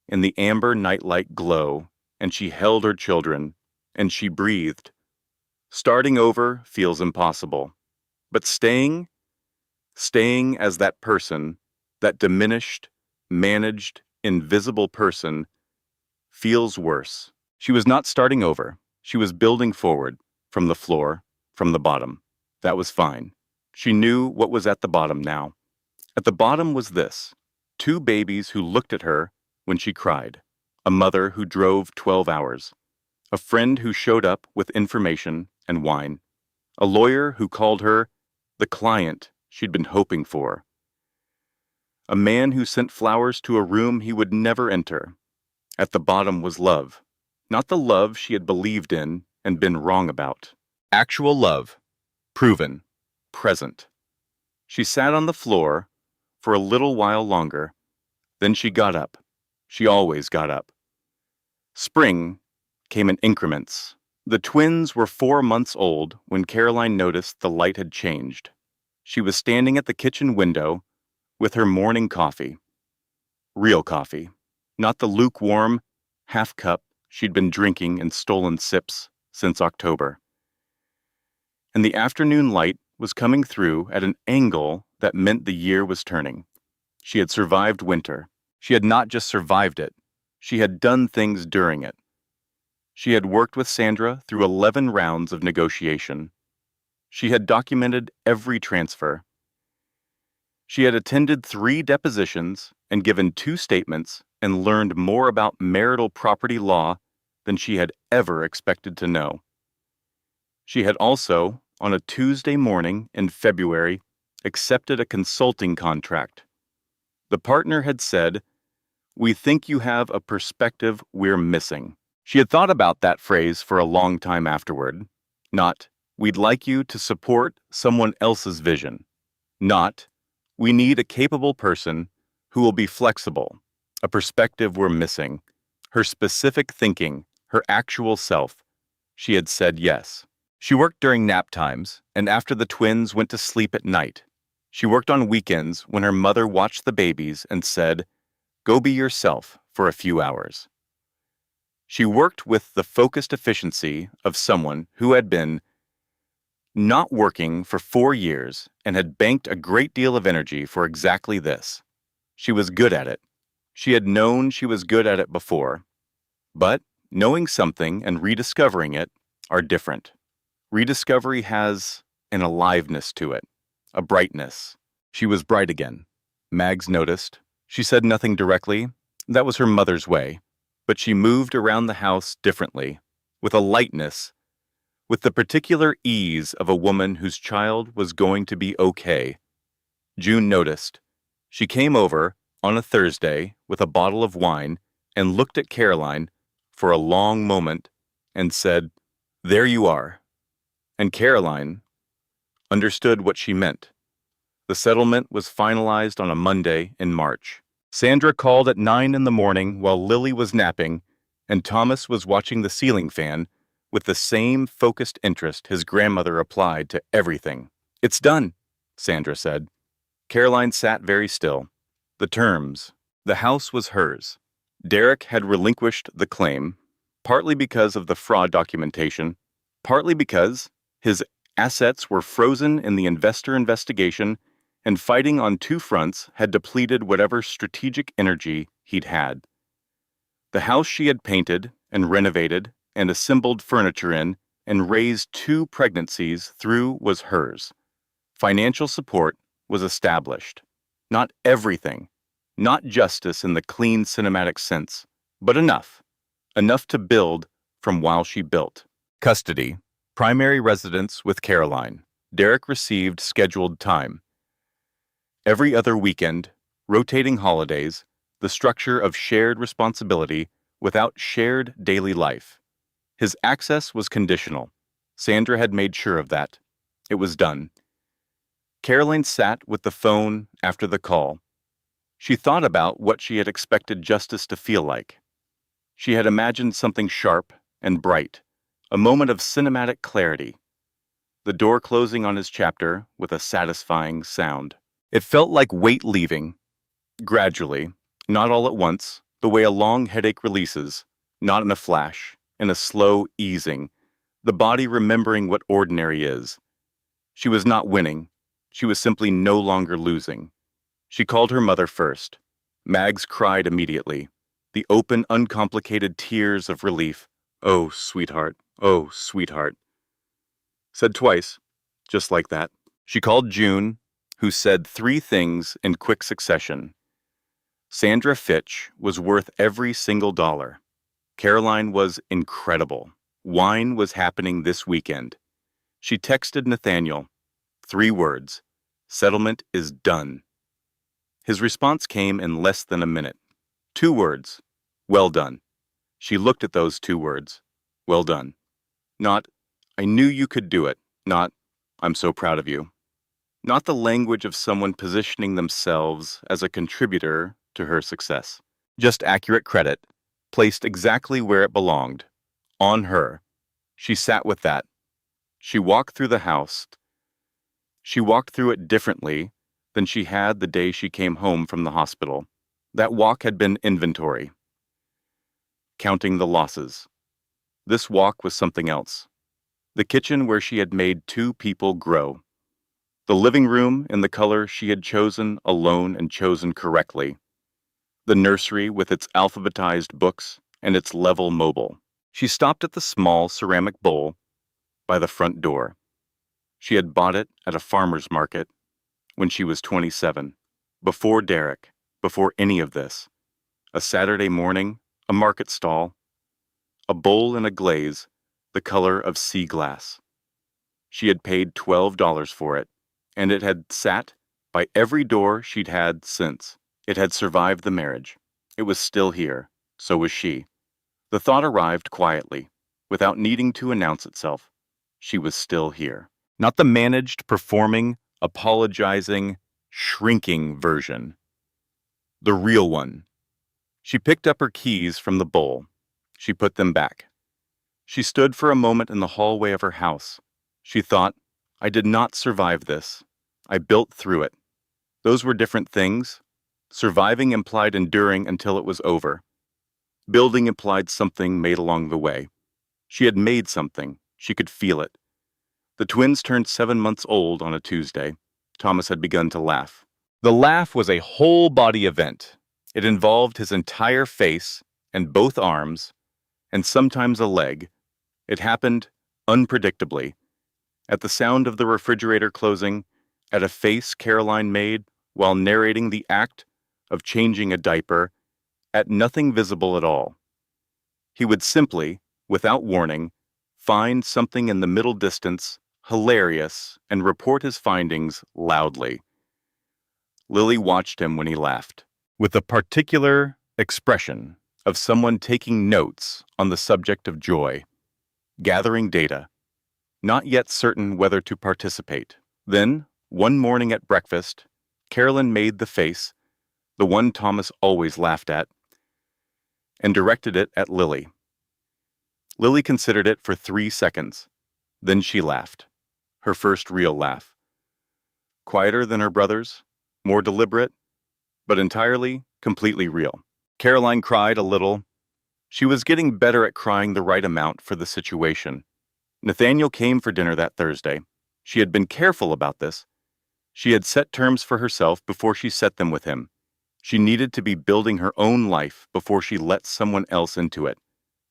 in the amber nightlight glow, and she held her children, and she breathed. Starting over feels impossible, but staying as that person, that diminished, managed, invisible person, feels worse. She was not starting over. She was building forward, from the floor, from the bottom. That was fine. She knew what was at the bottom now. At the bottom was this: 2 babies who looked at her when she cried, a mother who drove 12 hours, a friend who showed up with information and wine, a lawyer who called her the client she'd been hoping for, a man who sent flowers to a room he would never enter. At the bottom was love, not the love she had believed in and been wrong about. Actual love, proven, present. She sat on the floor for a little while longer. Then she got up. She always got up. Spring came in increments. The twins were 4 months old when Caroline noticed the light had changed. She was standing at the kitchen window with her morning coffee. Real coffee, not the lukewarm half-cup she'd been drinking in stolen sips since October. And the afternoon light was coming through at an angle that meant the year was turning. She had survived winter. She had not just survived it. She had done things during it. She had worked with Sandra through 11 rounds of negotiation. She had documented every transfer. She had attended 3 depositions and given 2 statements and learned more about marital property law than she had ever expected to know. She had also, on a Tuesday morning in February, accepted a consulting contract. The partner had said, "We think you have a perspective we're missing." She had thought about that phrase for a long time afterward. Not, "We'd like you to support someone else's vision." Not, "We need a capable person who will be flexible." A perspective we're missing. Her specific thinking, her actual self. She had said yes. She worked during nap times and after the twins went to sleep at night. She worked on weekends when her mother watched the babies and said, "Go be yourself for a few hours." She worked with the focused efficiency of someone who had been not working for 4 years and had banked a great deal of energy for exactly this. She was good at it. She had known she was good at it before, but knowing something and rediscovering it are different. Rediscovery has an aliveness to it, a brightness. She was bright again. Mags noticed. She said nothing directly. That was her mother's way. But she moved around the house differently, with a lightness, with the particular ease of a woman whose child was going to be okay. June noticed. She came over on a Thursday with a bottle of wine and looked at Caroline for a long moment and said, "There you are." And Caroline understood what she meant. The settlement was finalized on a Monday in March. Sandra called at 9 in the morning while Lily was napping, and Thomas was watching the ceiling fan with the same focused interest his grandmother applied to everything. "It's done," Sandra said. Caroline sat very still. The terms. The house was hers. Derek had relinquished the claim, partly because of the fraud documentation, partly because his assets were frozen in the investor investigation, and fighting on two fronts had depleted whatever strategic energy he'd had. The house she had painted and renovated and assembled furniture in and raised 2 pregnancies through was hers. Financial support was established. Not everything, not justice in the clean cinematic sense, but enough. Enough to build from while she built. Custody. Primary residence with Caroline. Derek received scheduled time. Every other weekend, rotating holidays, the structure of shared responsibility without shared daily life. His access was conditional. Sandra had made sure of that. It was done. Caroline sat with the phone after the call. She thought about what she had expected justice to feel like. She had imagined something sharp and bright, a moment of cinematic clarity. The door closing on his chapter with a satisfying sound. It felt like weight leaving, gradually, not all at once, the way a long headache releases, not in a flash, in a slow easing, the body remembering what ordinary is. She was not winning. She was simply no longer losing. She called her mother first. Mags cried immediately. The open, uncomplicated tears of relief. "Oh, sweetheart. Oh, sweetheart." Said twice, just like that. She called June, who said 3 things in quick succession. Sandra Fitch was worth every single dollar. Caroline was incredible. Wine was happening this weekend. She texted Nathaniel. 3 words. "Settlement is done." His response came in less than a minute. 2 words. "Well done." She looked at those 2 words. Well done. Not, "I knew you could do it." Not, "I'm so proud of you." Not the language of someone positioning themselves as a contributor to her success. Just accurate credit, placed exactly where it belonged. On her. She sat with that. She walked through the house. She walked through it differently than she had the day she came home from the hospital. That walk had been inventory. Counting the losses. This walk was something else. The kitchen where she had made 2 people grow. The living room in the color she had chosen alone and chosen correctly. The nursery with its alphabetized books and its level mobile. She stopped at the small ceramic bowl by the front door. She had bought it at a farmer's market when she was 27, before Derek, before any of this. A Saturday morning, a market stall, a bowl in a glaze, the color of sea glass. She had paid $12 for it, and it had sat by every door she'd had since. It had survived the marriage. It was still here. So was she. The thought arrived quietly, without needing to announce itself. She was still here. Not the managed, performing, apologizing, shrinking version. The real one. She picked up her keys from the bowl. She put them back. She stood for a moment in the hallway of her house. She thought, "I did not survive this. I built through it." Those were different things. Surviving implied enduring until it was over. Building implied something made along the way. She had made something. She could feel it. The twins turned 7 months old on a Tuesday. Thomas had begun to laugh. The laugh was a whole-body event. It involved his entire face and both arms, and sometimes a leg. It happened unpredictably. At the sound of the refrigerator closing, at a face Caroline made while narrating the act of changing a diaper, at nothing visible at all. He would simply, without warning, find something in the middle distance hilarious and report his findings loudly. Lily watched him when he laughed, with a particular expression of someone taking notes on the subject of joy, gathering data, not yet certain whether to participate. Then, one morning at breakfast, Carolyn made the face, the one Thomas always laughed at, and directed it at Lily. Lily considered it for 3 seconds. Then she laughed. Her first real laugh. Quieter than her brother's, more deliberate, but entirely, completely real. Caroline cried a little. She was getting better at crying the right amount for the situation. Nathaniel came for dinner that Thursday. She had been careful about this. She had set terms for herself before she set them with him. She needed to be building her own life before she let someone else into it.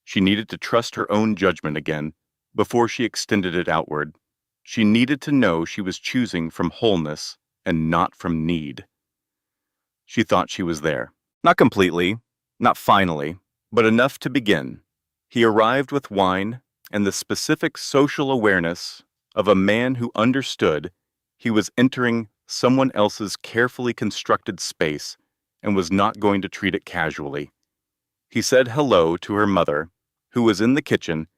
She needed to trust her own judgment again before she extended it outward. She needed to know she was choosing from wholeness and not from need. She thought she was there. Not completely, not finally, but enough to begin. He arrived with wine and the specific social awareness of a man who understood he was entering someone else's carefully constructed space and was not going to treat it casually. He said hello to her mother, who was in the kitchen,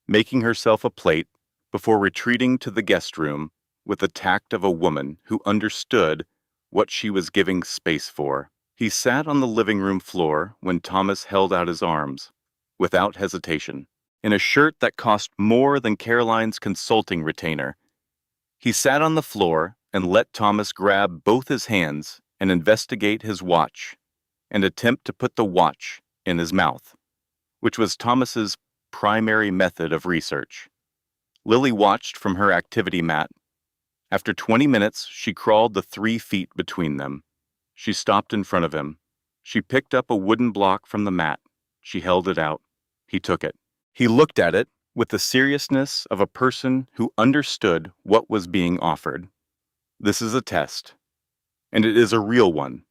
making herself a plate before retreating to the guest room with the tact of a woman who understood what she was giving space for. He sat on the living room floor when Thomas held out his arms, without hesitation, in a shirt that cost more than Caroline's consulting retainer. He sat on the floor and let Thomas grab both his hands and investigate his watch and attempt to put the watch in his mouth, which was Thomas's primary method of research. Lily watched from her activity mat. After 20 minutes, she crawled the 3 feet between them. She stopped in front of him. She picked up a wooden block from the mat. She held it out. He took it. He looked at it with the seriousness of a person who understood what was being offered. This is a test, and it is a real one.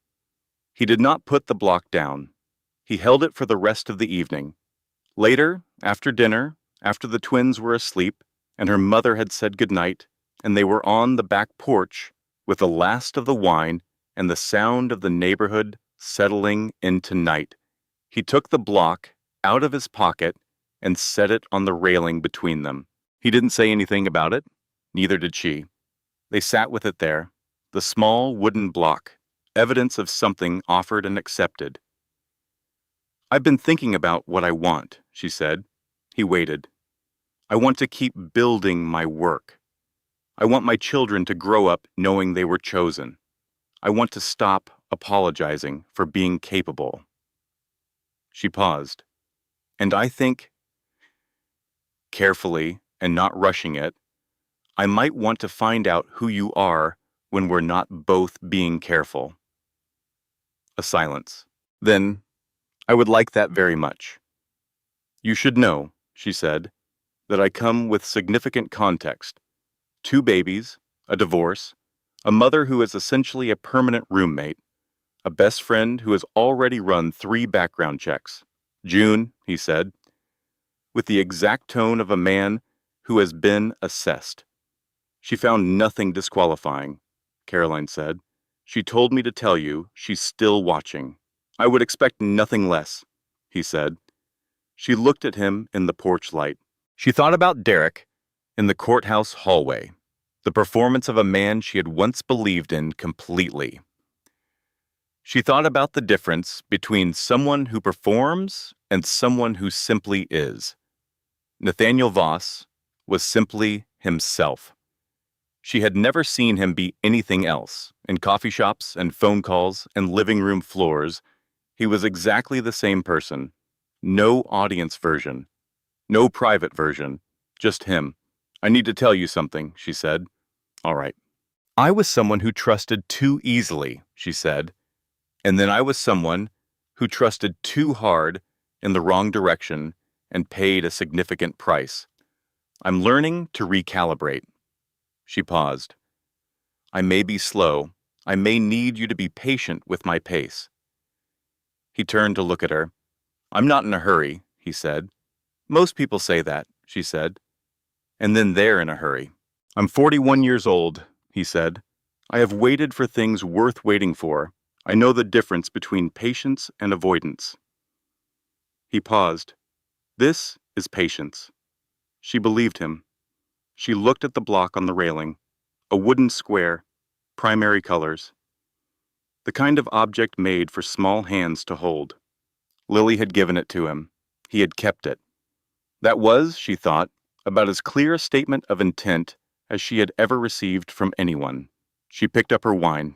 He did not put the block down. He held it for the rest of the evening. Later, after dinner, after the twins were asleep, and her mother had said goodnight, and they were on the back porch with the last of the wine and the sound of the neighborhood settling into night, he took the block out of his pocket and set it on the railing between them. He didn't say anything about it, neither did she. They sat with it there, the small wooden block, evidence of something offered and accepted. "I've been thinking about what I want," she said. He waited. "I want to keep building my work. I want my children to grow up knowing they were chosen. I want to stop apologizing for being capable." She paused. "And I think," carefully and not rushing it, "I might want to find out who you are when we're not both being careful." A silence. Then, "I would like that very much. You should know," she said, "that I come with significant context. 2 babies, a divorce, a mother who is essentially a permanent roommate, a best friend who has already run 3 background checks. June," he said, with the exact tone of a man who has been assessed. "She found nothing disqualifying," Caroline said. "She told me to tell you she's still watching." "I would expect nothing less," he said. She looked at him in the porch light. She thought about Derek in the courthouse hallway, the performance of a man she had once believed in completely. She thought about the difference between someone who performs and someone who simply is. Nathaniel Voss was simply himself. She had never seen him be anything else. In coffee shops and phone calls and living room floors, he was exactly the same person. No audience version. No private version. Just him. "I need to tell you something," she said. "All right." "I was someone who trusted too easily," she said. "And then I was someone who trusted too hard in the wrong direction and paid a significant price. I'm learning to recalibrate. She paused. I may be slow. I may need you to be patient with my pace. He turned to look at her. I'm not in a hurry, he said. Most people say that, she said. And then they're in a hurry. I'm 41 years old, he said. I have waited for things worth waiting for. I know the difference between patience and avoidance. He paused. This is patience. She believed him. She looked at the block on the railing, a wooden square, primary colors. The kind of object made for small hands to hold. Lily had given it to him. He had kept it. That was, she thought, about as clear a statement of intent as she had ever received from anyone. She picked up her wine.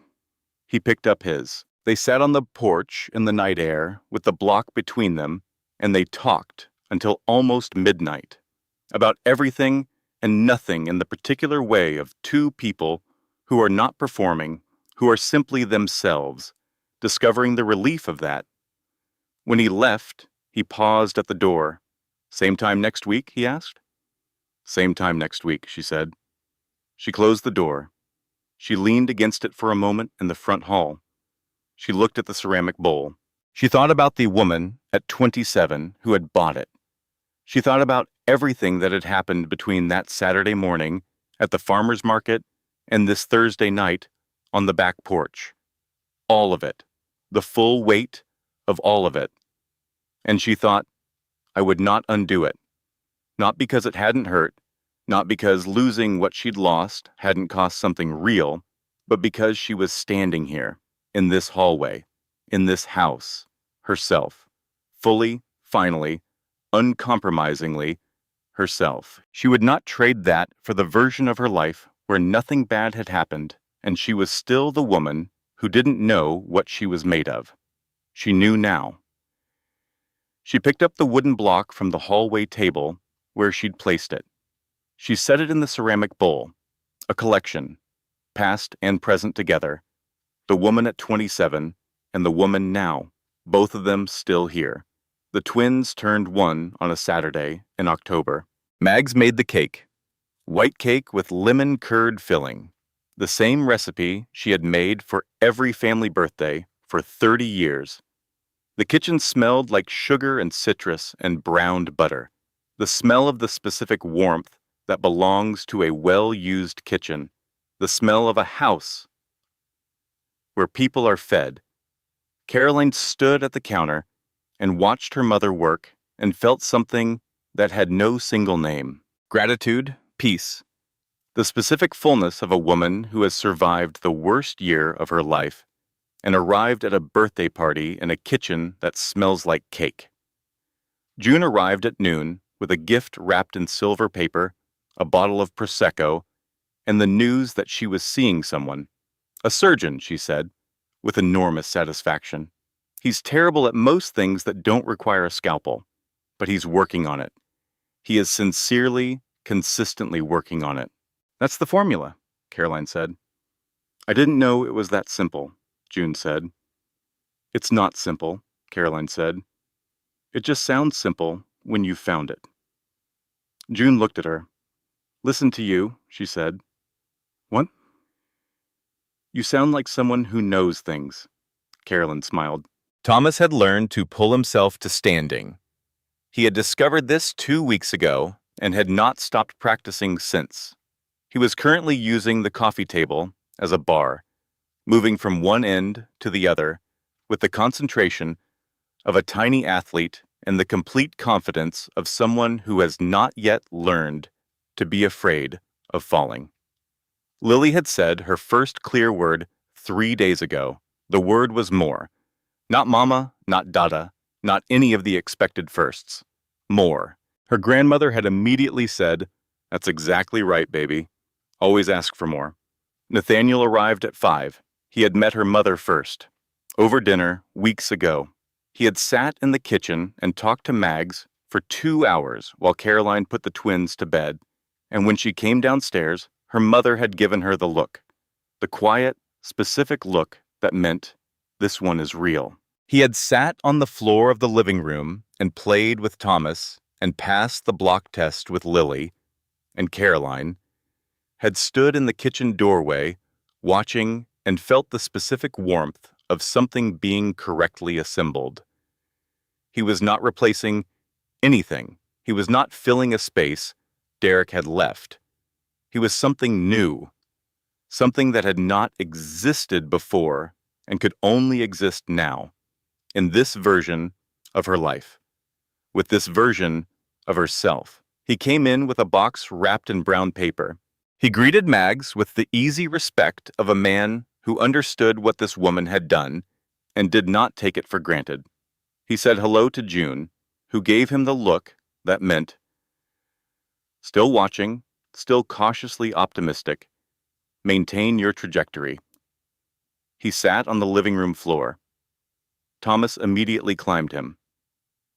He picked up his. They sat on the porch in the night air, with the block between them, and they talked until almost midnight, about everything and nothing in the particular way of two people who are not performing, who are simply themselves, discovering the relief of that. When he left, he paused at the door. Same time next week, he asked. Same time next week, she said. She closed the door. She leaned against it for a moment in the front hall. She looked at the ceramic bowl. She thought about the woman at 27 who had bought it. She thought about everything that had happened between that Saturday morning at the farmer's market and this Thursday night on the back porch. All of it. The full weight of all of it. And she thought, I would not undo it. Not because it hadn't hurt, not because losing what she'd lost hadn't cost something real, but because she was standing here, in this hallway, in this house, herself, fully, finally, uncompromisingly, herself. She would not trade that for the version of her life where nothing bad had happened, and she was still the woman who didn't know what she was made of. She knew now. She picked up the wooden block from the hallway table where she'd placed it. She set it in the ceramic bowl, a collection, past and present together, the woman at 27 and the woman now, both of them still here. The twins turned one on a Saturday in October. Mags made the cake, white cake with lemon curd filling, the same recipe she had made for every family birthday for 30 years. The kitchen smelled like sugar and citrus and browned butter, the smell of the specific warmth that belongs to a well-used kitchen, the smell of a house where people are fed. Caroline stood at the counter and watched her mother work and felt something that had no single name. Gratitude, peace, the specific fullness of a woman who has survived the worst year of her life and arrived at a birthday party in a kitchen that smells like cake. June arrived at noon with a gift wrapped in silver paper, a bottle of Prosecco, and the news that she was seeing someone. A surgeon, she said, with enormous satisfaction. He's terrible at most things that don't require a scalpel, but he's working on it. He is sincerely, consistently working on it. That's the formula, Caroline said. I didn't know it was that simple, June said. It's not simple, Caroline said. It just sounds simple when you've found it. June looked at her. Listen to you, she said. What? You sound like someone who knows things, Caroline smiled. Thomas had learned to pull himself to standing. He had discovered this 2 weeks ago and had not stopped practicing since. He was currently using the coffee table as a bar, moving from one end to the other with the concentration of a tiny athlete and the complete confidence of someone who has not yet learned to be afraid of falling. Lily had said her first clear word 3 days ago. The word was more. Not mama, not dada, not any of the expected firsts. More. Her grandmother had immediately said, That's exactly right, baby. Always ask for more. Nathaniel arrived at 5. He had met her mother first. Over dinner, weeks ago. He had sat in the kitchen and talked to Mags for 2 hours while Caroline put the twins to bed, and when she came downstairs, her mother had given her the look. The quiet, specific look that meant, this one is real. He had sat on the floor of the living room and played with Thomas and passed the block test with Lily, and Caroline had stood in the kitchen doorway, watching and felt the specific warmth of something being correctly assembled. He was not replacing anything. He was not filling a space Derek had left. He was something new, something that had not existed before and could only exist now, in this version of her life, with this version of herself. He came in with a box wrapped in brown paper. He greeted Mags with the easy respect of a man who understood what this woman had done and did not take it for granted. He said hello to June, who gave him the look that meant, still watching, still cautiously optimistic, maintain your trajectory. He sat on the living room floor. Thomas immediately climbed him.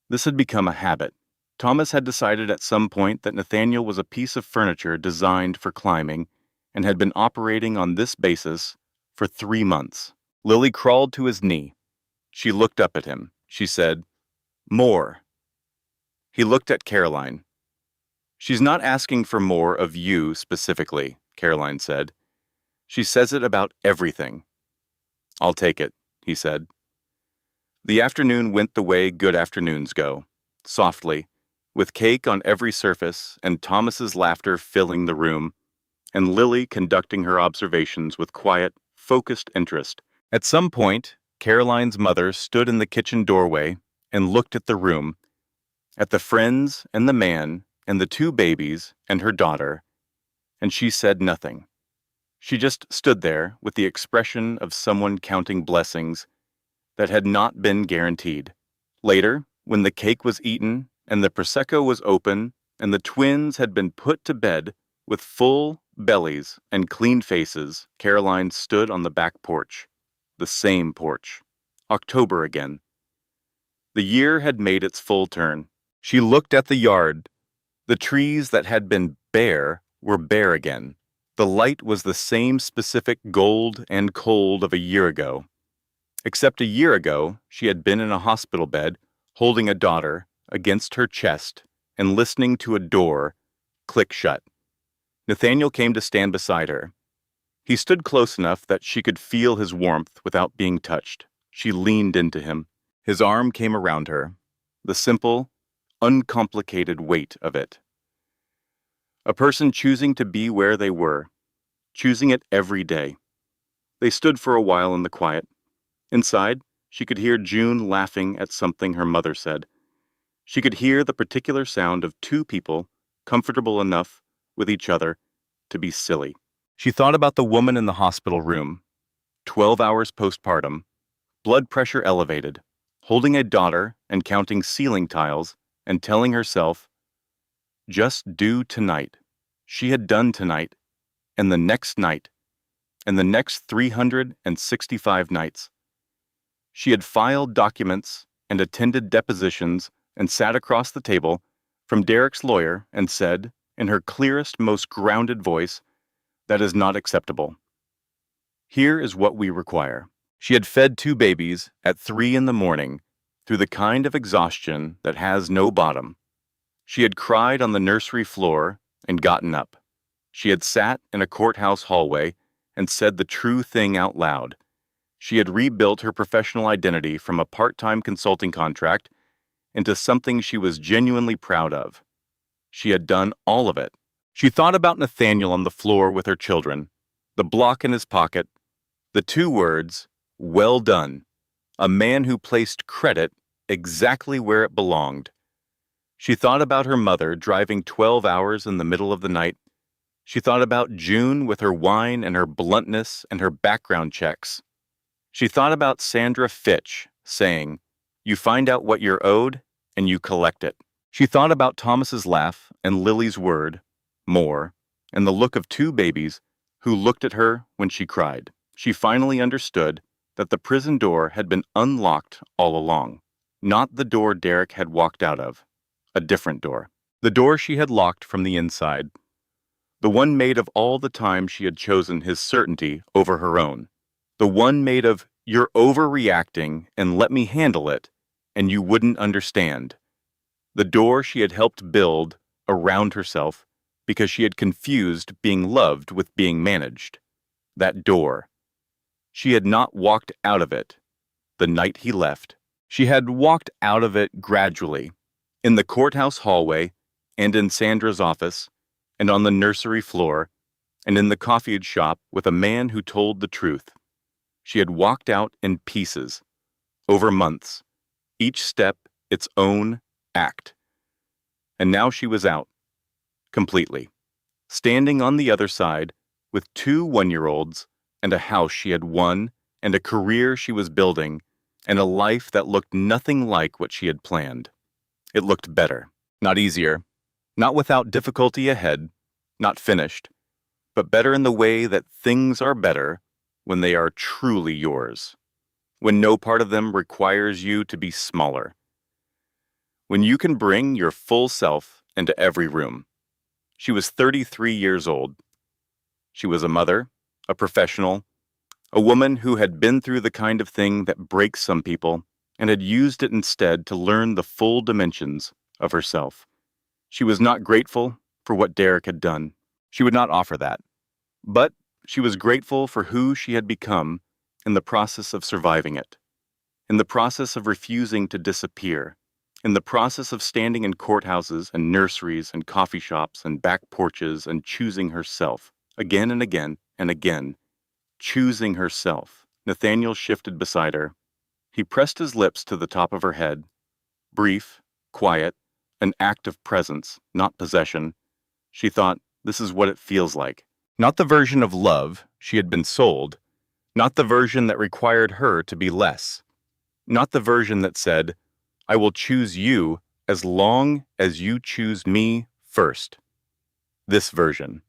This had become a habit. Thomas had decided at some point that Nathaniel was a piece of furniture designed for climbing and had been operating on this basis for 3 months. Lily crawled to his knee. She looked up at him. She said, "More." He looked at Caroline. "She's not asking for more of you specifically," Caroline said. "She says it about everything." "I'll take it," he said. The afternoon went the way good afternoons go, softly, with cake on every surface and Thomas's laughter filling the room, and Lily conducting her observations with quiet, focused interest. At some point, Caroline's mother stood in the kitchen doorway and looked at the room, at the friends and the man and the 2 babies and her daughter, and she said nothing. She just stood there with the expression of someone counting blessings that had not been guaranteed. Later, when the cake was eaten and the Prosecco was open and the twins had been put to bed with full bellies and clean faces, Caroline stood on the back porch. The same porch. October again. The year had made its full turn. She looked at the yard. The trees that had been bare were bare again. The light was the same specific gold and cold of a year ago. Except a year ago, she had been in a hospital bed, holding a daughter against her chest and listening to a door click shut. Nathaniel came to stand beside her. He stood close enough that she could feel his warmth without being touched. She leaned into him. His arm came around her, the simple, uncomplicated weight of it. A person choosing to be where they were, choosing it every day. They stood for a while in the quiet. Inside, she could hear June laughing at something her mother said. She could hear the particular sound of 2 people comfortable enough with each other to be silly. She thought about the woman in the hospital room, 12 hours postpartum, blood pressure elevated, holding a daughter and counting ceiling tiles and telling herself, just do tonight. She had done tonight, and the next night, and the next 365 nights. She had filed documents and attended depositions and sat across the table from Derek's lawyer and said, in her clearest, most grounded voice, "That is not acceptable. Here is what we require." She had fed 2 babies at 3 in the morning through the kind of exhaustion that has no bottom. She had cried on the nursery floor and gotten up. She had sat in a courthouse hallway and said the true thing out loud. She had rebuilt her professional identity from a part-time consulting contract into something she was genuinely proud of. She had done all of it. She thought about Nathaniel on the floor with her children, the block in his pocket, the 2 words, "Well done," a man who placed credit exactly where it belonged. She thought about her mother driving 12 hours in the middle of the night. She thought about June with her wine and her bluntness and her background checks. She thought about Sandra Fitch saying, "You find out what you're owed and you collect it." She thought about Thomas's laugh and Lily's word, "more," and the look of 2 babies who looked at her when she cried. She finally understood that the prison door had been unlocked all along. Not the door Derek had walked out of. A different door. The door she had locked from the inside. The one made of all the time she had chosen his certainty over her own. The one made of You're overreacting and let me handle it, and you wouldn't understand. The door she had helped build around herself because she had confused being loved with being managed. That door. She had not walked out of it the night he left. She had walked out of it gradually, in the courthouse hallway, and in Sandra's office, and on the nursery floor, and in the coffee shop with a man who told the truth. She had walked out in pieces, over months, each step its own act. And now she was out, completely, standing on the other side with 2 one-year-olds and a house she had won and a career she was building and a life that looked nothing like what she had planned. It looked better, not easier, not without difficulty ahead, not finished, but better in the way that things are better when they are truly yours, when no part of them requires you to be smaller, when you can bring your full self into every room. She was 33 years old. She was a mother, a professional, a woman who had been through the kind of thing that breaks some people and had used it instead to learn the full dimensions of herself. She was not grateful for what Derek had done. She would not offer that. But she was grateful for who she had become in the process of surviving it, in the process of refusing to disappear, in the process of standing in courthouses and nurseries and coffee shops and back porches and choosing herself, again and again and again, choosing herself. Nathaniel shifted beside her. He pressed his lips to the top of her head. Brief, quiet, an act of presence, not possession. She thought, this is what it feels like. Not the version of love she had been sold, not the version that required her to be less, not the version that said, I will choose you as long as you choose me first. This version.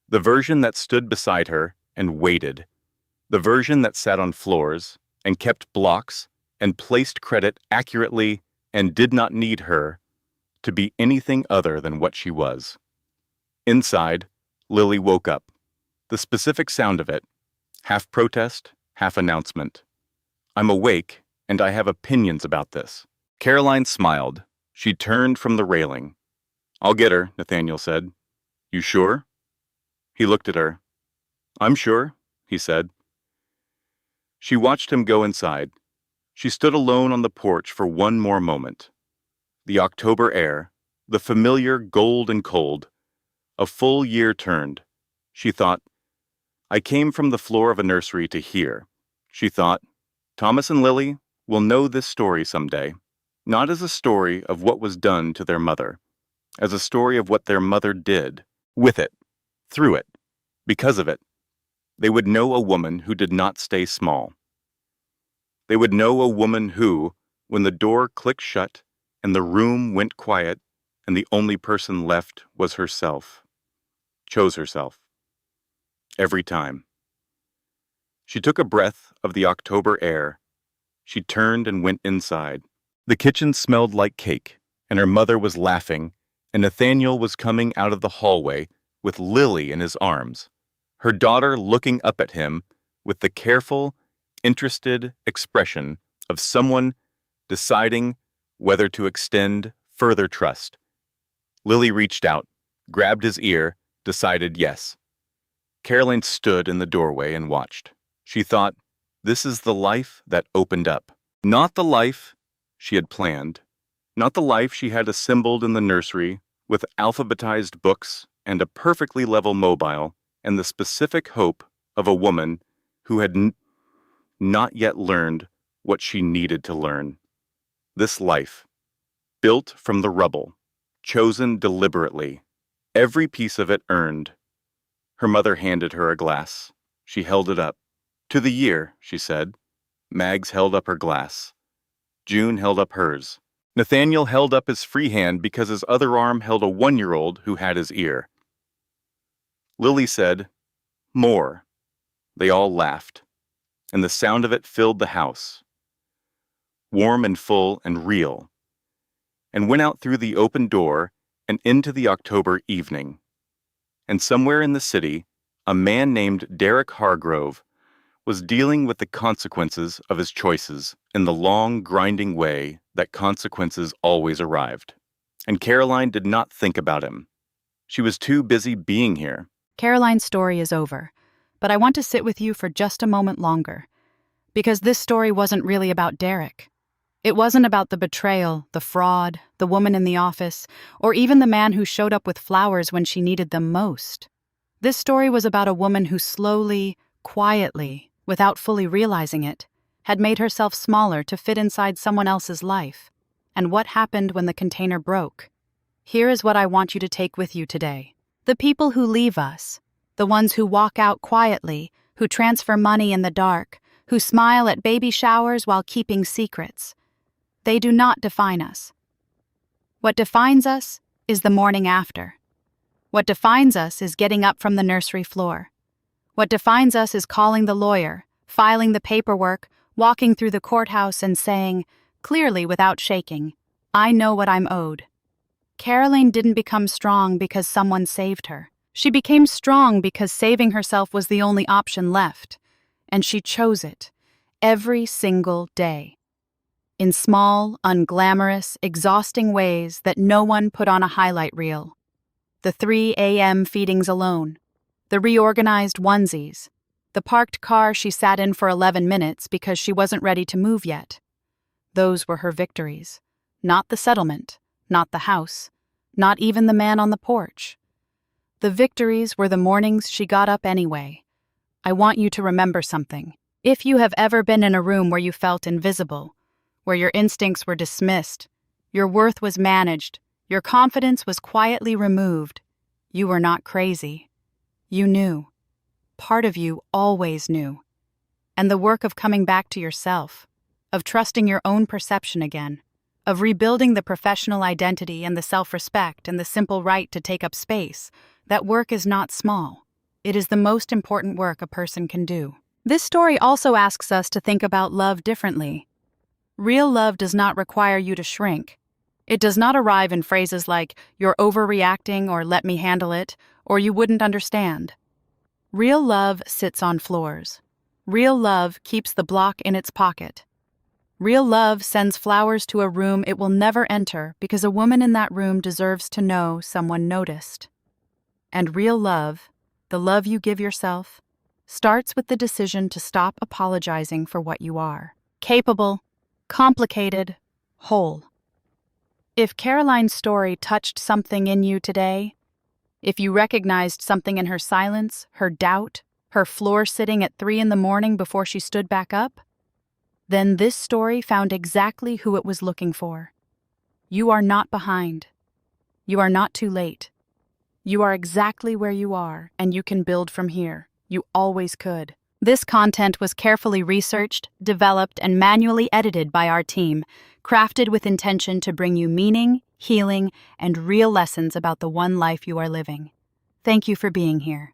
The version that stood beside her and waited. The version that sat on floors and kept blocks and placed credit accurately and did not need her to be anything other than what she was. Inside, Lily woke up. The specific sound of it, half protest, half announcement. I'm awake, and I have opinions about this. Caroline smiled. She turned from the railing. I'll get her, Nathaniel said. You sure? He looked at her. I'm sure, he said. She watched him go inside. She stood alone on the porch for one more moment. The October air, the familiar gold and cold. A full year turned. She thought, I came from the floor of a nursery to here. She thought, Thomas and Lily will know this story someday, not as a story of what was done to their mother, as a story of what their mother did, with it, through it, because of it. They would know a woman who did not stay small. They would know a woman who, when the door clicked shut and the room went quiet and the only person left was herself, chose herself. Every time. She took a breath of the October air. She turned and went inside. The kitchen smelled like cake, and her mother was laughing, and Nathaniel was coming out of the hallway with Lily in his arms, her daughter looking up at him with the careful, interested expression of someone deciding whether to extend further trust. Lily reached out, grabbed his ear, decided yes. Caroline stood in the doorway and watched. She thought, this is the life that opened up. Not the life she had planned, not the life she had assembled in the nursery with alphabetized books and a perfectly level mobile and the specific hope of a woman who had not yet learned what she needed to learn. This life, built from the rubble, chosen deliberately, every piece of it earned. Her mother handed her a glass. She held it up. To the year, she said. Mags held up her glass. June held up hers. Nathaniel held up his free hand because his other arm held a one-year-old who had his ear. Lily said, more. They all laughed, and the sound of it filled the house, warm and full and real, and went out through the open door and into the October evening. And somewhere in the city, a man named Derek Hargrove was dealing with the consequences of his choices in the long, grinding way that consequences always arrived. And Caroline did not think about him. She was too busy being here. Caroline's story is over, but I want to sit with you for just a moment longer. Because this story wasn't really about Derek. It wasn't about the betrayal, the fraud, the woman in the office, or even the man who showed up with flowers when she needed them most. This story was about a woman who slowly, quietly, without fully realizing it, had made herself smaller to fit inside someone else's life. And what happened when the container broke? Here is what I want you to take with you today. The people who leave us, the ones who walk out quietly, who transfer money in the dark, who smile at baby showers while keeping secrets. They do not define us. What defines us is the morning after. What defines us is getting up from the nursery floor. What defines us is calling the lawyer, filing the paperwork, walking through the courthouse and saying, clearly without shaking, I know what I'm owed. Caroline didn't become strong because someone saved her. She became strong because saving herself was the only option left, and she chose it every single day. In small, unglamorous, exhausting ways that no one put on a highlight reel. The 3 a.m. feedings alone, the reorganized onesies, the parked car she sat in for 11 minutes because she wasn't ready to move yet. Those were her victories. Not the settlement, not the house, not even the man on the porch. The victories were the mornings she got up anyway. I want you to remember something. If you have ever been in a room where you felt invisible, where your instincts were dismissed, your worth was managed, your confidence was quietly removed, you were not crazy. You knew. Part of you always knew. And the work of coming back to yourself, of trusting your own perception again, of rebuilding the professional identity and the self-respect and the simple right to take up space, that work is not small. It is the most important work a person can do. This story also asks us to think about love differently. Real love does not require you to shrink. It does not arrive in phrases like, you're overreacting or let me handle it, or you wouldn't understand. Real love sits on floors. Real love keeps the block in its pocket. Real love sends flowers to a room it will never enter because a woman in that room deserves to know someone noticed. And real love, the love you give yourself, starts with the decision to stop apologizing for what you are. Capable, complicated, whole. If Caroline's story touched something in you today, if you recognized something in her silence, her doubt, her floor sitting at 3 a.m. before she stood back up, then this story found exactly who it was looking for. You are not behind. You are not too late. You are exactly where you are, and you can build from here. You always could. This content was carefully researched, developed, and manually edited by our team, crafted with intention to bring you meaning, healing, and real lessons about the one life you are living. Thank you for being here.